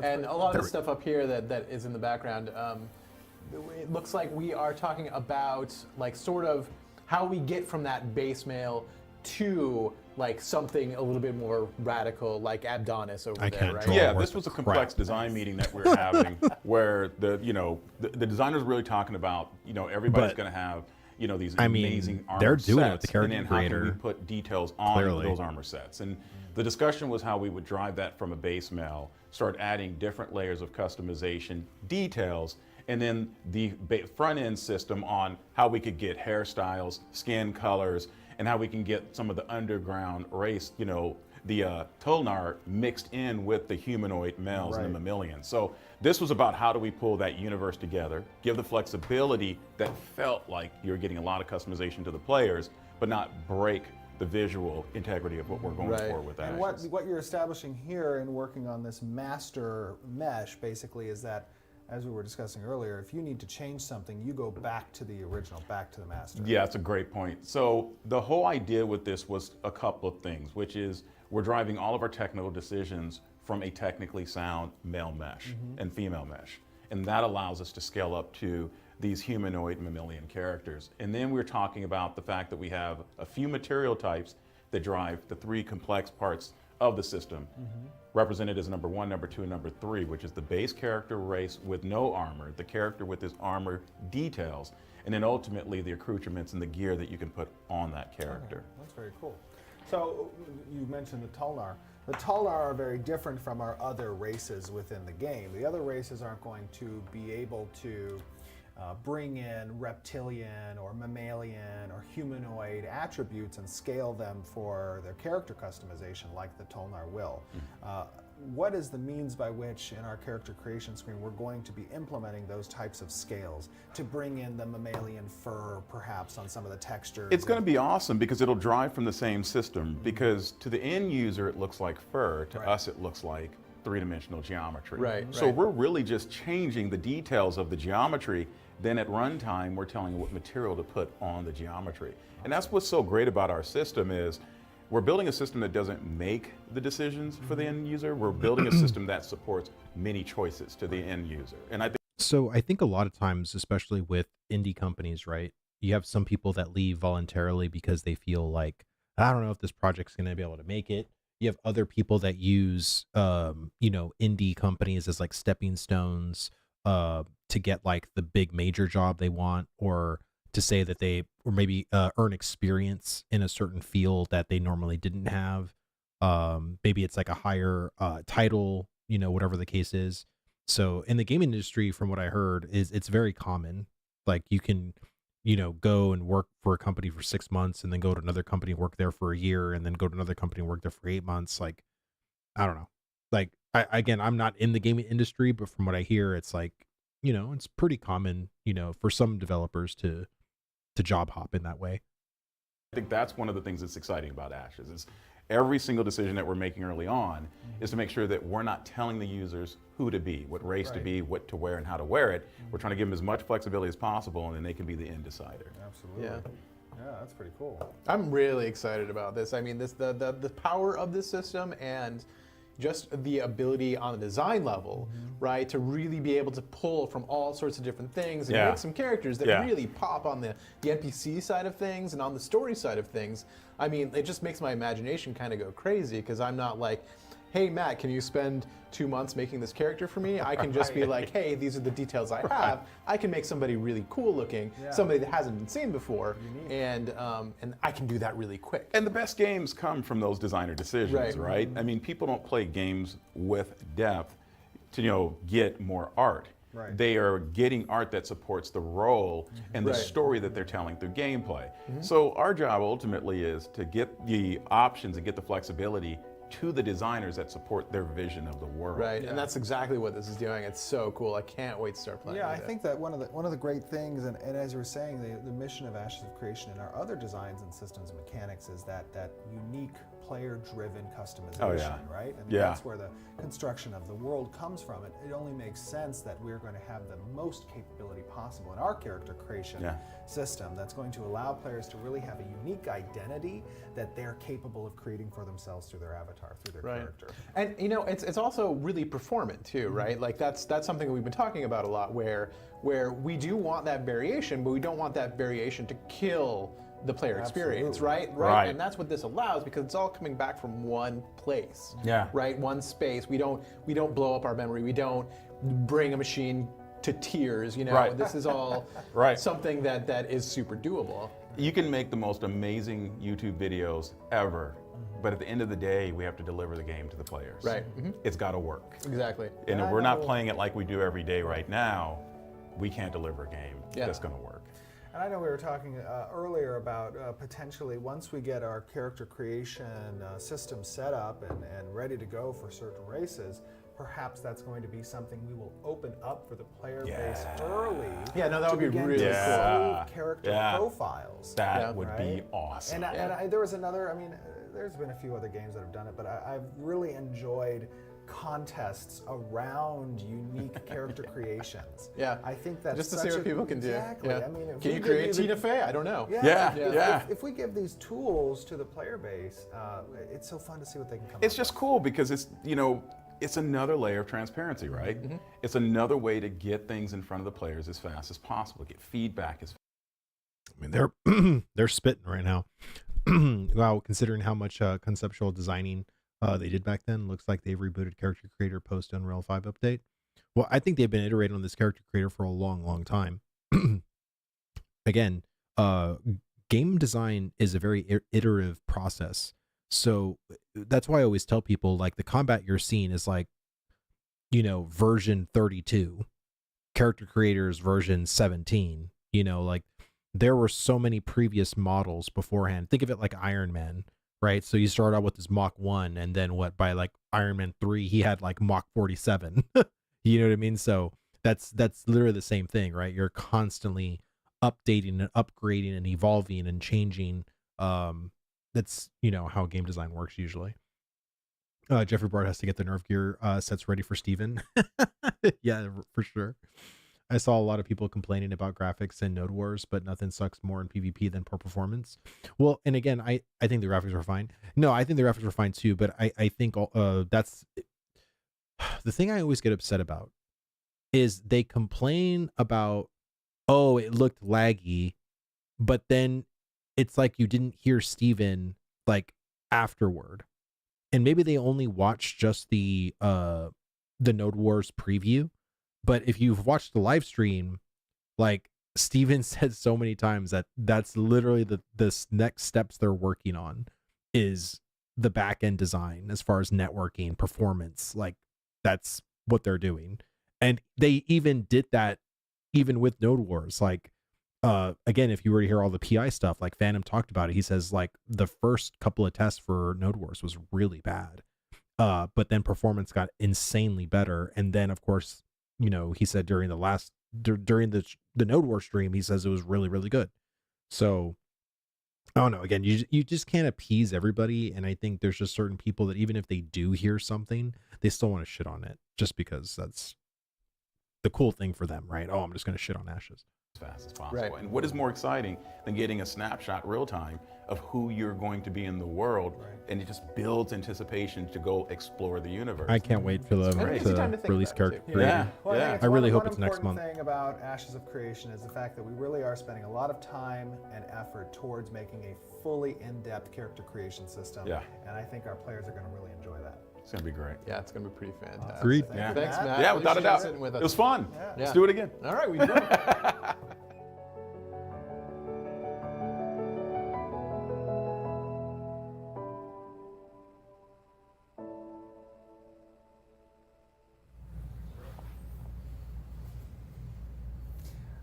And a lot of the stuff up here that is in the background, it looks like we are talking about like sort of how we get from that base male to like something a little bit more radical, like Abdonis over there, right? Yeah, this was a complex design meeting that we were having, where the designers were really talking about, you know, everybody's going to have, you know, these amazing armor they're doing sets, it with the character and then creator. how can we put details on those armor sets? And the discussion was how we would drive that from a base male, start adding different layers of customization, details, and then the front end system on how we could get hairstyles, skin colors, and how we can get some of the underground race, you know, the Tolnar mixed in with the humanoid males and the mammalians. So this was about how do we pull that universe together, give the flexibility that felt like you're getting a lot of customization to the players, but not break the visual integrity of what we're going for with that. And what you're establishing here in working on this master mesh basically is that, as we were discussing earlier, if you need to change something, you go back to the original, back to the master. Yeah, that's a great point. So the whole idea with this was a couple of things, which is we're driving all of our technical decisions from a technically sound male mesh and female mesh. And that allows us to scale up to these humanoid mammalian characters. And then we're talking about the fact that we have a few material types that drive the three complex parts of the system, represented as number 1, number 2, and number 3, which is the base character race with no armor, the character with his armor details, and then ultimately the accoutrements and the gear that you can put on that character. Okay, that's very cool. So you mentioned the Tolnar. The Tolnar are very different from our other races within the game. The other races aren't going to be able to bring in reptilian or mammalian or humanoid attributes and scale them for their character customization like the Tolnar will. What is the means by which in our character creation screen we're going to be implementing those types of scales to bring in the mammalian fur perhaps on some of the textures? It's going to be awesome because it'll drive from the same system, because to the end user it looks like fur, to us it looks like three-dimensional geometry. So we're really just changing the details of the geometry. Then at runtime we're telling you what material to put on the geometry. And that's what's so great about our system is we're building a system that doesn't make the decisions for the end user. We're building a system that supports many choices to the end user. And I think a lot of times, especially with indie companies, right, you have some people that leave voluntarily because they feel like, I don't know if this project's going to be able to make it. You have other people that use, indie companies as like stepping stones to get like the big major job they want, or to say that they, or maybe earn experience in a certain field that they normally didn't have. Maybe it's like a higher title, whatever the case is. So in the gaming industry, from what I heard, is it's very common. Like you can, go and work for a company for 6 months and then go to another company, work there for a year, and then go to another company and work there for 8 months. Like, I don't know. Like, I'm not in the gaming industry, but from what I hear, it's like, it's pretty common, for some developers to job hop in that way. I think that's one of the things that's exciting about Ashes is every single decision that we're making early on is to make sure that we're not telling the users who to be, what race to be, what to wear, and how to wear it. We're trying to give them as much flexibility as possible, and then they can be the end decider. Absolutely. Yeah, that's pretty cool. I'm really excited about this. I mean, the power of this system and just the ability on the design level, right, to really be able to pull from all sorts of different things and make some characters that really pop on the NPC side of things and on the story side of things. I mean, it just makes my imagination kind of go crazy, because I'm not like, hey, Matt, can you spend 2 months making this character for me? I can just be like, hey, these are the details I have. I can make somebody really cool looking, somebody that hasn't been seen before, and I can do that really quick. And the best games come from those designer decisions, right? I mean, people don't play games with depth to, get more art. They are getting art that supports the role and the story that they're telling through gameplay. So our job ultimately is to get the options and get the flexibility to the designers that support their vision of the world. And that's exactly what this is doing. It's so cool. I can't wait to start playing with I think that one of the great things, and as you were saying, the mission of Ashes of Creation and our other designs and systems and mechanics is that unique player-driven customization, right? And that's where the construction of the world comes from. It only makes sense that we're going to have the most capability possible in our character creation system that's going to allow players to really have a unique identity that they're capable of creating for themselves through their avatar, through their character. And it's also really performant too, right? Like that's something that we've been talking about a lot, where we do want that variation, but we don't want that variation to kill the player experience, right? And that's what this allows, because it's all coming back from one place, right? One space. We don't blow up our memory. We don't bring a machine to tears. This is all something that is super doable. You can make the most amazing YouTube videos ever, but at the end of the day, we have to deliver the game to the players. It's got to work. Exactly. And if we're not playing it like we do every day right now, we can't deliver a game that's going to work. And I know we were talking earlier about potentially once we get our character creation system set up and ready to go for certain races, perhaps that's going to be something we will open up for the player base early. That would be really cool. Save character profiles. That would be awesome. And there was another, I mean, there's been a few other games that have done it, but I've really enjoyed contests around unique character creations. I think that's just to see what people can do. Exactly. I mean, can you create Tina Fey? I don't know. If we give these tools to the player base, it's so fun to see what they can come up It's just cool because it's, it's another layer of transparency, right? It's another way to get things in front of the players as fast as possible, get feedback as fast. I mean, they're spitting right now. Wow, considering how much conceptual designing they did back then. Looks like they've rebooted Character Creator post Unreal 5 update. Well, I think they've been iterating on this Character Creator for a long time. Again, game design is a very iterative process. So that's why I always tell people, like, the combat you're seeing is like, version 32. character creators version 17. You know, like there were so many previous models beforehand. Think of it like Iron Man, right? So you start out with this Mach 1, and then by like Iron Man 3, he had like Mach 47. You know what I mean? So that's literally the same thing, right? You're constantly updating and upgrading and evolving and changing. That's, you know, how game design works usually. Jeffrey Bard has to get the Nerf gear sets ready for Steven. Yeah, for sure. I saw a lot of people complaining about graphics in Node Wars, but nothing sucks more in PvP than poor performance. Well, and again, I think the graphics were fine. No, I think the graphics were fine too, but I think that's the thing I always get upset about is they complain about, oh, it looked laggy, but then it's like you didn't hear Steven like afterward. And maybe they only watched just the Node Wars preview. But if you've watched the live stream, like Steven said so many times that that's literally the next steps they're working on is the back end design as far as networking, performance. Like that's what they're doing. And they even did that even with Node Wars. Like, again, if you were to hear all the PI stuff, like Phantom talked about it, he says like the first couple of tests for Node Wars was really bad. But then performance got insanely better. And then of course, you know, he said during the Node War stream, he says it was really, really good. So I don't know. Again, you just can't appease everybody, and I think there's just certain people that even if they do hear something, they still want to shit on it just because that's the cool thing for them, right? Oh, I'm just going to shit on Ashes as fast as possible. Right. And what is more exciting than getting a snapshot real time of who you're going to be in the world, and it just builds anticipation to go explore the universe. I can't wait for them to release character creator. Yeah, Well, yeah. I really hope it's next month. One important thing about Ashes of Creation is the fact that we really are spending a lot of time and effort towards making a fully in-depth character creation system. Yeah. And I think our players are going to really enjoy that. It's gonna be great. Yeah, it's gonna be pretty fantastic. Agreed. Yeah. Thanks, Matt. Yeah, without a Appreciate you doubt. sitting with us. It was fun. Yeah. Let's do it again. All right, we do it.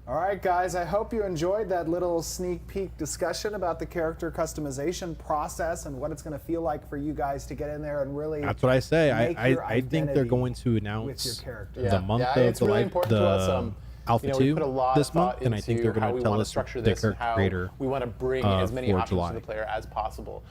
All right, guys, I hope you enjoyed that little sneak peek discussion about the character customization process and what it's going to feel like for you guys to get in there and really. That's what I say. make I think they're identity going to with announce your character. the month of it's the really live, important the to us, Alpha you know, we 2 put a lot this of month, thought and I think they're into going how to we tell wanna us structure the this and character how creator. we want to bring as many for options July. to the player as possible.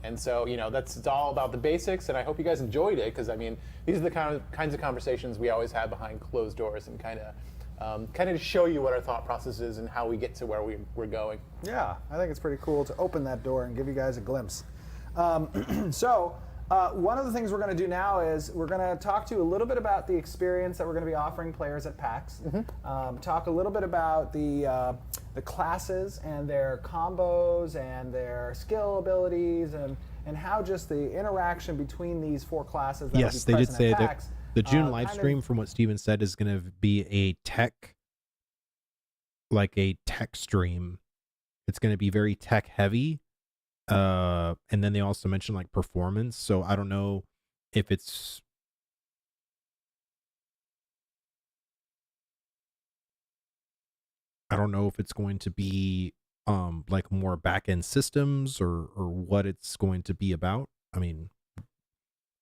And so, you know, it's all about the basics, and I hope you guys enjoyed it, because I mean, these are the kinds of conversations we always have behind closed doors, and kind of show you what our thought process is and how we get to where we're going. Yeah, I think it's pretty cool to open that door and give you guys a glimpse. One of the things we're going to do now is we're going to talk to you a little bit about the experience that we're going to be offering players at PAX. Talk a little bit about the classes and their combos and their skill abilities and how just the interaction between these four classes that Yes, will they be did present say at that PAX, the June live kind of- stream, from what Steven said, is going to be a tech stream. It's going to be very tech heavy. And then they also mentioned like performance. So I don't know if it's going to be like more back-end systems or what it's going to be about. I mean,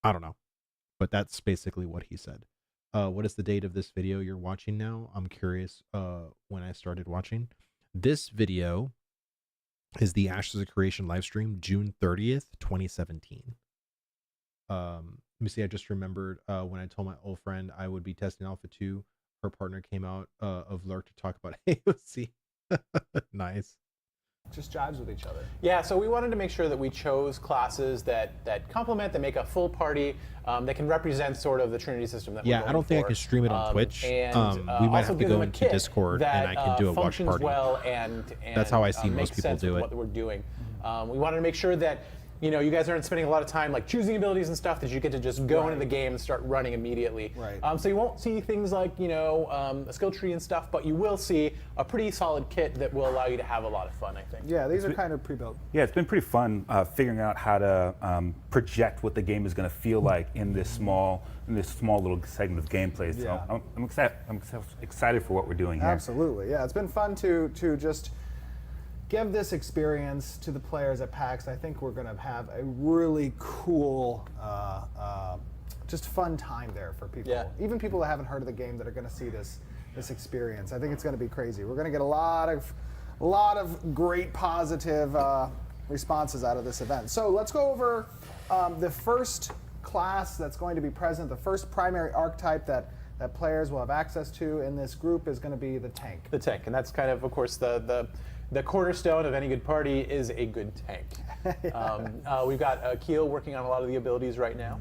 I don't know. But that's basically what he said. What is the date of this video you're watching now? I'm curious when I started watching. This video is the Ashes of Creation live stream, June 30th, 2017. Let me see, I just remembered when I told my old friend I would be testing Alpha 2, her partner came out of Lurk to talk about AOC. Nice. Just jives with each other. Yeah, so we wanted to make sure that we chose classes that complement, that make a full party, that can represent sort of the Trinity system that we're Yeah, going I don't think for. I can stream it on Twitch. And, We might also have to give go them a into kit Discord that, and I can do a watch functions party. well and That's how I see makes most people sense do with it. what we're doing. We wanted to make sure that you guys aren't spending a lot of time like choosing abilities and stuff that you get to just go into the game and start running immediately. Right. So you won't see things like a skill tree and stuff, but you will see a pretty solid kit that will allow you to have a lot of fun, I think. Yeah, these are kind of pre-built. Yeah, it's been pretty fun figuring out how to project what the game is going to feel like in this small little segment of gameplay. So Yeah. I'm excited for what we're doing here. Absolutely, yeah. It's been fun to just give this experience to the players at PAX. I think we're going to have a really cool, just fun time there for people. Yeah. Even people that haven't heard of the game that are going to see this experience. I think it's going to be crazy. We're going to get a lot of great positive responses out of this event. So let's go over the first class that's going to be present. The first primary archetype that players will have access to in this group is going to be the tank. The tank, and that's kind of course, the cornerstone of any good party is a good tank. We've got Keel working on a lot of the abilities right now.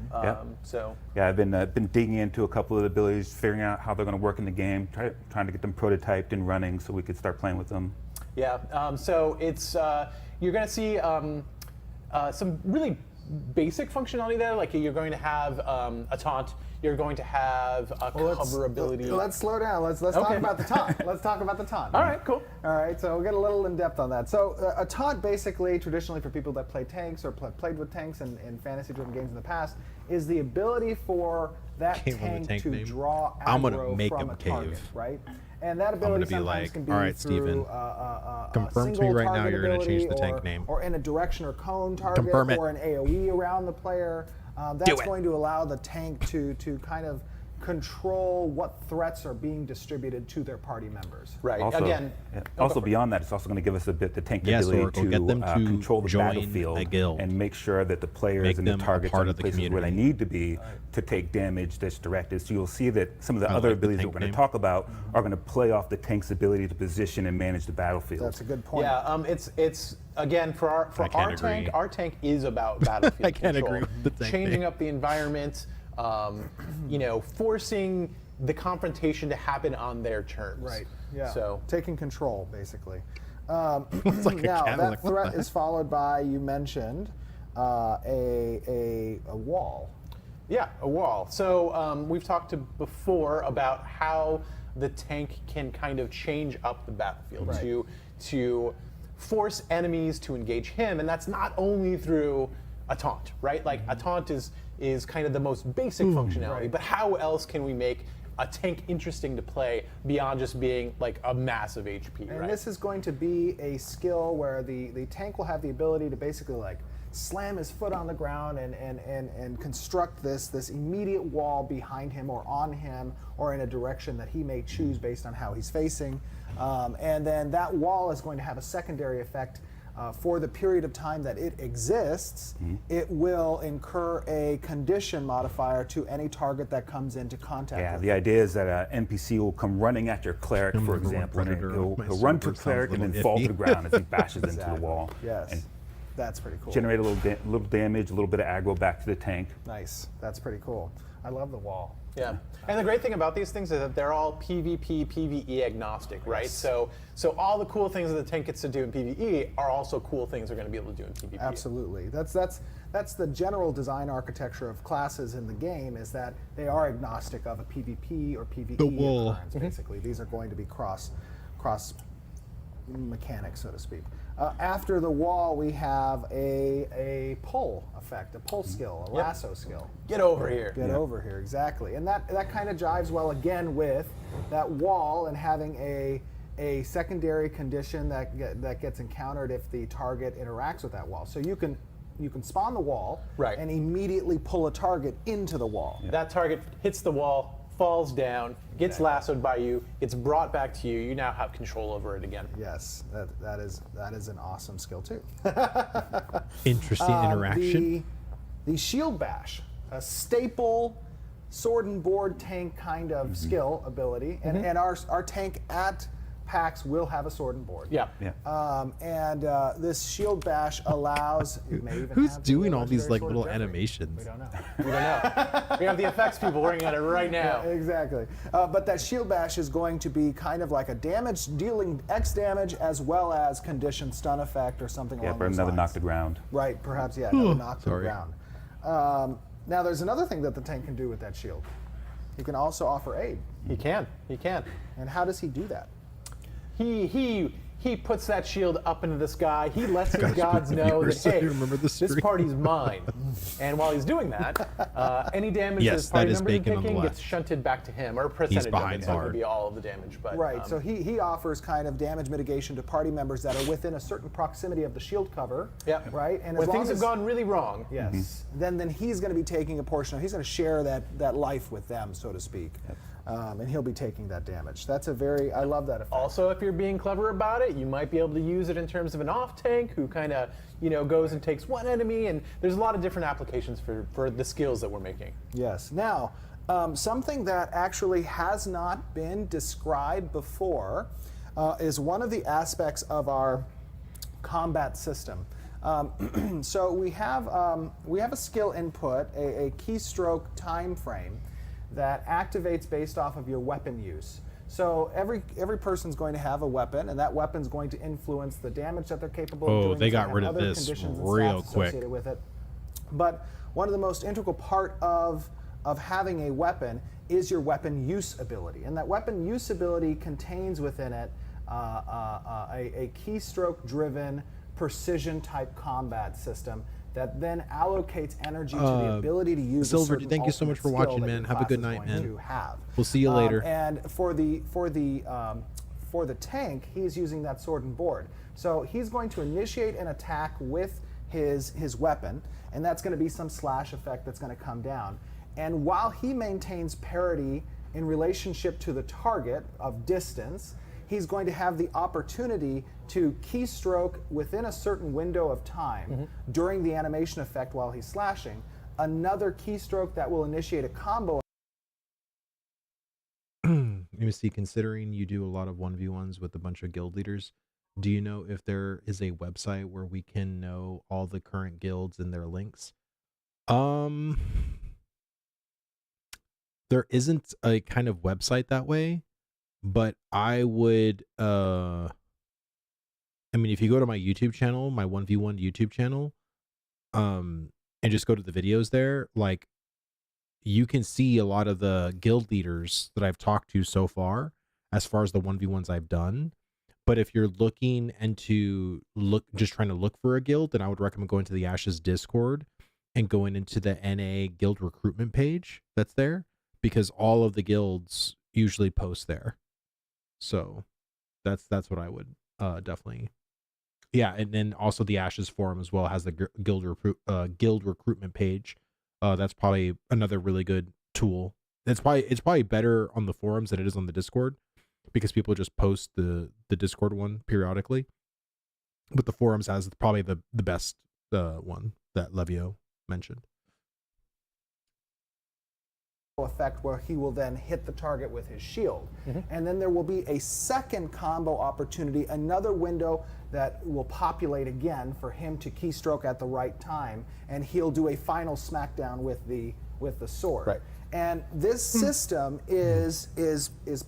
Yeah, I've been digging into a couple of the abilities, figuring out how they're going to work in the game, trying to get them prototyped and running so we could start playing with them. Yeah, so it's you're going to see some really basic functionality there. Like you're going to have a taunt. You're going to have a cover ability. Let's slow down. Let's talk about the taunt. Let's talk about the taunt. All right, cool. All right, so we'll get a little in depth on that. So a taunt, basically, traditionally for people that play tanks or played with tanks in fantasy-driven games in the past, is the ability for that tank to draw aggro from a target, right? And that ability sometimes can be all right, through Steven, a confirm to me right now you're going to change the tank name. Or in a direction or cone target, Confirm it. or an AoE around the player. That's going to allow the tank to kind of control what threats are being distributed to their party members. Right. Also, beyond that, it's also going to give us the tank ability to get them to control the join battlefield a guild. and make sure that the players and the targets are in the places where they need to be to take damage that's directed. So you'll see that some of the other abilities that we're going to talk about are going to play off the tank's ability to position and manage the battlefield. That's a good point. Yeah, it's again for our tank. Our tank is about battlefield I can't control. agree with the tank Changing name. up the environment, forcing the confrontation to happen on their terms. Right. Yeah. So taking control, basically. It's like a now cat, that like, what threat the is followed by, you mentioned, a wall. Yeah, a wall. So we've talked before about how the tank can kind of change up the battlefield to force enemies to engage him, and that's not only through a taunt, right? Like a taunt is kind of the most basic functionality, but how else can we make a tank interesting to play beyond just being like a massive HP, And right? this is going to be a skill where the tank will have the ability to basically like slam his foot on the ground and construct this immediate wall behind him or on him or in a direction that he may choose based on how he's facing. And then that wall is going to have a secondary effect. For the period of time that it exists, it will incur a condition modifier to any target that comes into contact with the idea is that an NPC will come running at your cleric, for example, and he'll run to cleric and then fall to the ground as he bashes into the wall. Yes, and that's pretty cool. generate a little damage, a little bit of aggro back to the tank. Nice, that's pretty cool. I love the wall. Yeah, and the great thing about these things is that they're all PvP, PvE agnostic, right? So all the cool things that the tank gets to do in PvE are also cool things they're going to be able to do in PvP. Absolutely. That's the general design architecture of classes in the game, is that they are agnostic of a PvP or PvE occurrence, basically. These are going to be cross mechanics, so to speak. After the wall, we have a pull effect, a pull skill, a lasso skill. Get over here. Get over here, exactly. And that kind of jives well again with that wall and having a secondary condition that gets encountered if the target interacts with that wall. So you can spawn the wall and immediately pull a target into the wall. That target hits the wall, falls down, gets lassoed by you, gets brought back to you. You now have control over it again. Yes, that is an awesome skill too. Interesting interaction. The shield bash, a staple sword and board tank kind of skill ability, and our tank at PAX will have a sword and board. Yeah. This shield bash allows. It may even Who's have doing the all these legendary like sword little of Jeffrey. animations? We don't know. We don't know. We have the effects people working on it right now. Yeah, exactly. But that shield bash is going to be kind of like a damage, dealing X damage as well as conditioned stun effect or something along for those another lines. knock to ground. Right, perhaps, yeah, another knock to the Sorry. ground. Now, there's another thing that the tank can do with that shield. He can also offer aid. He can. And how does he do that? He puts that shield up into the sky. He lets his Gosh, gods you know that, so hey, you remember the this stream. party's mine. And while he's doing that, any damage Yes, his party that is members are bacon on the taking left. gets shunted back to him, or a percentage of it. behind It's not going hard. to be all of the damage. But, Right, so he offers kind of damage mitigation to party members that are within a certain proximity of the shield cover. Yeah. Right? And when as long things have as- gone really wrong, Yes. Then he's going to be taking a portion. He's going to share that life with them, so to speak, and he'll be taking that damage. That's I love that effect. Also, if you're being clever about it, you might be able to use it in terms of an off tank who kind of, goes and takes one enemy, and there's a lot of different applications for the skills that we're making. Yes. Now, something that actually has not been described before is one of the aspects of our combat system. So we have a skill input, a keystroke time frame that activates based off of your weapon use. So every person's going to have a weapon, and that weapon's going to influence the damage that they're capable of doing. They It's got gonna rid have of other this conditions and real stats quick. associated with it. But one of the most integral part of having a weapon is your weapon use ability, and that weapon use ability contains within it a keystroke-driven precision type combat system that then allocates energy to the ability to use Silver, a certain thank you so much for ultimate skill watching, that man. your Have a class good is night, going man. to have. We'll see you later. And for the tank, he's using that sword and board. So he's going to initiate an attack with his weapon, and that's going to be some slash effect that's going to come down. And while he maintains parity in relationship to the target of distance, he's going to have the opportunity to keystroke within a certain window of time during the animation effect while he's slashing, another keystroke that will initiate a combo. Let me see, considering you do a lot of 1v1s with a bunch of guild leaders, do you know if there is a website where we can know all the current guilds and their links? There isn't a kind of website that way, but I would if you go to my YouTube channel, my 1v1 YouTube channel, and just go to the videos there, like, you can see a lot of the guild leaders that I've talked to so far as the 1v1s I've done. But if you're looking just trying to look for a guild, then I would recommend going to the Ashes Discord and going into the NA guild recruitment page that's there, because all of the guilds usually post there. So that's what I would definitely. Yeah, and then also the Ashes forum as well has the guild recruitment page. That's probably another really good tool. It's probably better on the forums than it is on the Discord, because people just post the Discord one periodically. But the forums has probably the best one that Levio mentioned. Effect where he will then hit the target with his shield. And then there will be a second combo opportunity, another window that will populate again for him to keystroke at the right time, and he'll do a final smackdown with the sword. Right. And this system is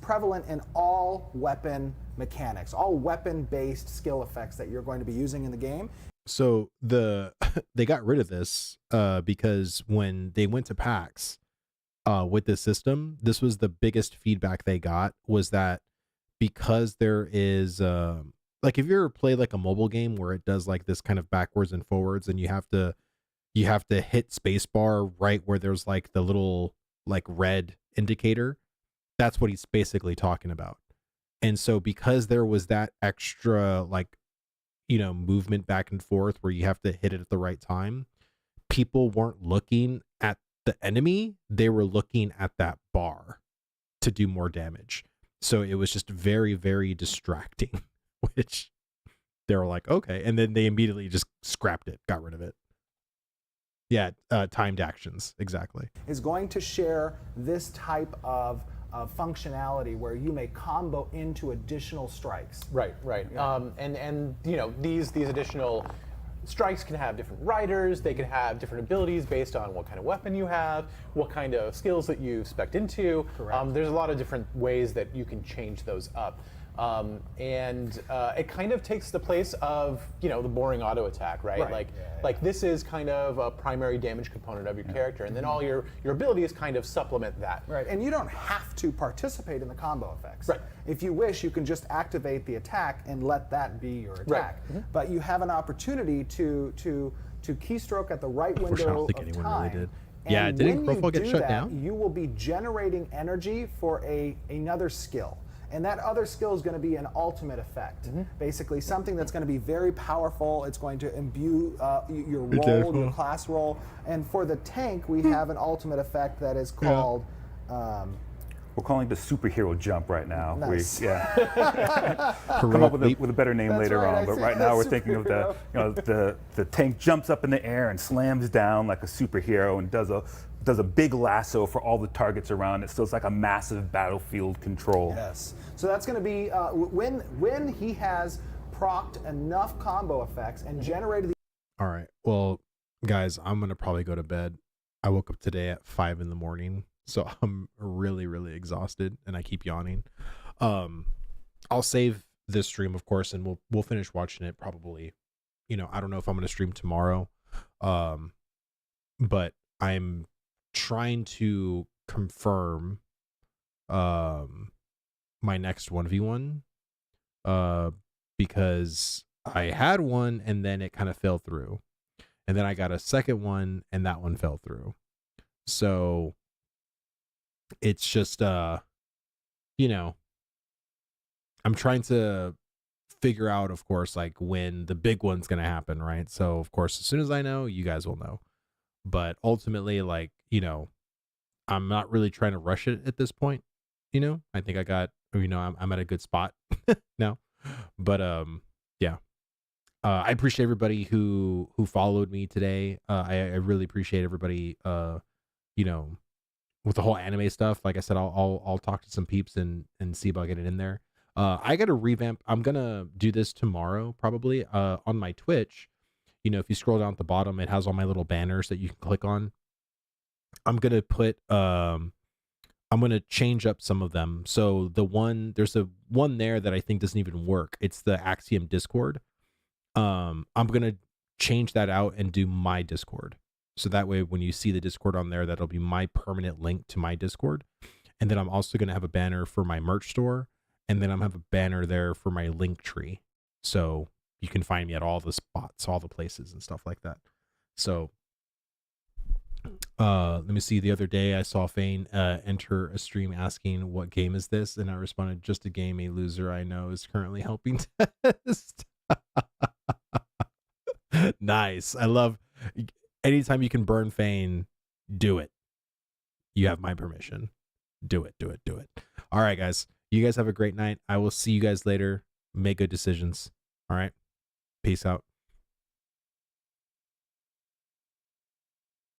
prevalent in all weapon mechanics, all weapon-based skill effects that you're going to be using in the game. So they got rid of this because when they went to PAX with this system, this was the biggest feedback they got, was that because there is like, if you ever play like a mobile game where it does like this kind of backwards and forwards, and you have to hit spacebar right where there's like the little like red indicator, that's what he's basically talking about. And so because there was that extra like, movement back and forth where you have to hit it at the right time, people weren't looking at the enemy, they were looking at that bar to do more damage. So it was just very, very distracting, which they were like, okay. And then they immediately just scrapped it, got rid of it. Yeah, timed actions, exactly. Is going to share this type of of functionality where you may combo into additional strikes. Right. And you know, these additional strikes can have different riders, they can have different abilities based on what kind of weapon you have, what kind of skills that you've spec'd into. There's a lot of different ways that you can change those up. It kind of takes the place of, you know, the boring auto attack, right? Like this is kind of a primary damage component of your character, and then all your abilities kind of supplement that. Right, and you don't have to participate in the combo effects. Right. If you wish, you can just activate the attack and let that be your attack. Right. But you have an opportunity to keystroke at the right window I don't think of anyone time. really did. And Yeah, didn't when you Crowfall get do shut that, down? you will be generating energy for another skill. And that other skill is going to be an ultimate effect. Basically, something that's going to be very powerful. It's going to imbue your role, your class role. And for the tank, we have an ultimate effect that is called. We're calling it the superhero jump right now. Nice. Come up with a better name That's later right, on. I But see right that now we're thinking of superhero. the tank jumps up in the air and slams down like a superhero and does a big lasso for all the targets around it. So it's like a massive battlefield control. Yes. So that's going to be when he has procced enough combo effects and generated the. All right. Well, guys, I'm going to probably go to bed. I woke up today at 5 in the morning, so I'm really, really exhausted and I keep yawning. I'll save this stream, of course, and we'll finish watching it probably. You know, I don't know if I'm going to stream tomorrow. But I'm trying to confirm my next 1v1 because I had one and then it kind of fell through, and then I got a second one and that one fell through. So it's just you know, I'm trying to figure out, of course, like when the big one's gonna happen, right? So of course, as soon as I know, you guys will know. But ultimately, like, you know, I'm not really trying to rush it at this point. You know, I think I got, you know, I'm at a good spot now. But yeah. I appreciate everybody who followed me today. I really appreciate everybody you know, with the whole anime stuff. Like I said, I'll talk to some peeps and see about getting in there. I got to revamp. I'm gonna do this tomorrow probably on my Twitch. You know, if you scroll down at the bottom, it has all my little banners that you can click on. I'm gonna put I'm gonna change up some of them. So there's a one there that I think doesn't even work. It's the Axiom Discord. I'm gonna change that out and do my Discord. So that way, when you see the Discord on there, that'll be my permanent link to my Discord. And then I'm also gonna have a banner for my merch store, and then I'm gonna have a banner there for my link tree. So you can find me at all the spots, all the places and stuff like that. So let me see. The other day I saw Fane enter a stream asking, "What game is this?" And I responded, "Just a game a loser I know is currently helping test." Nice. I love anytime you can burn Fane, do it. You have my permission. Do it. All right, guys. You guys have a great night. I will see you guys later. Make good decisions. All right. Peace out.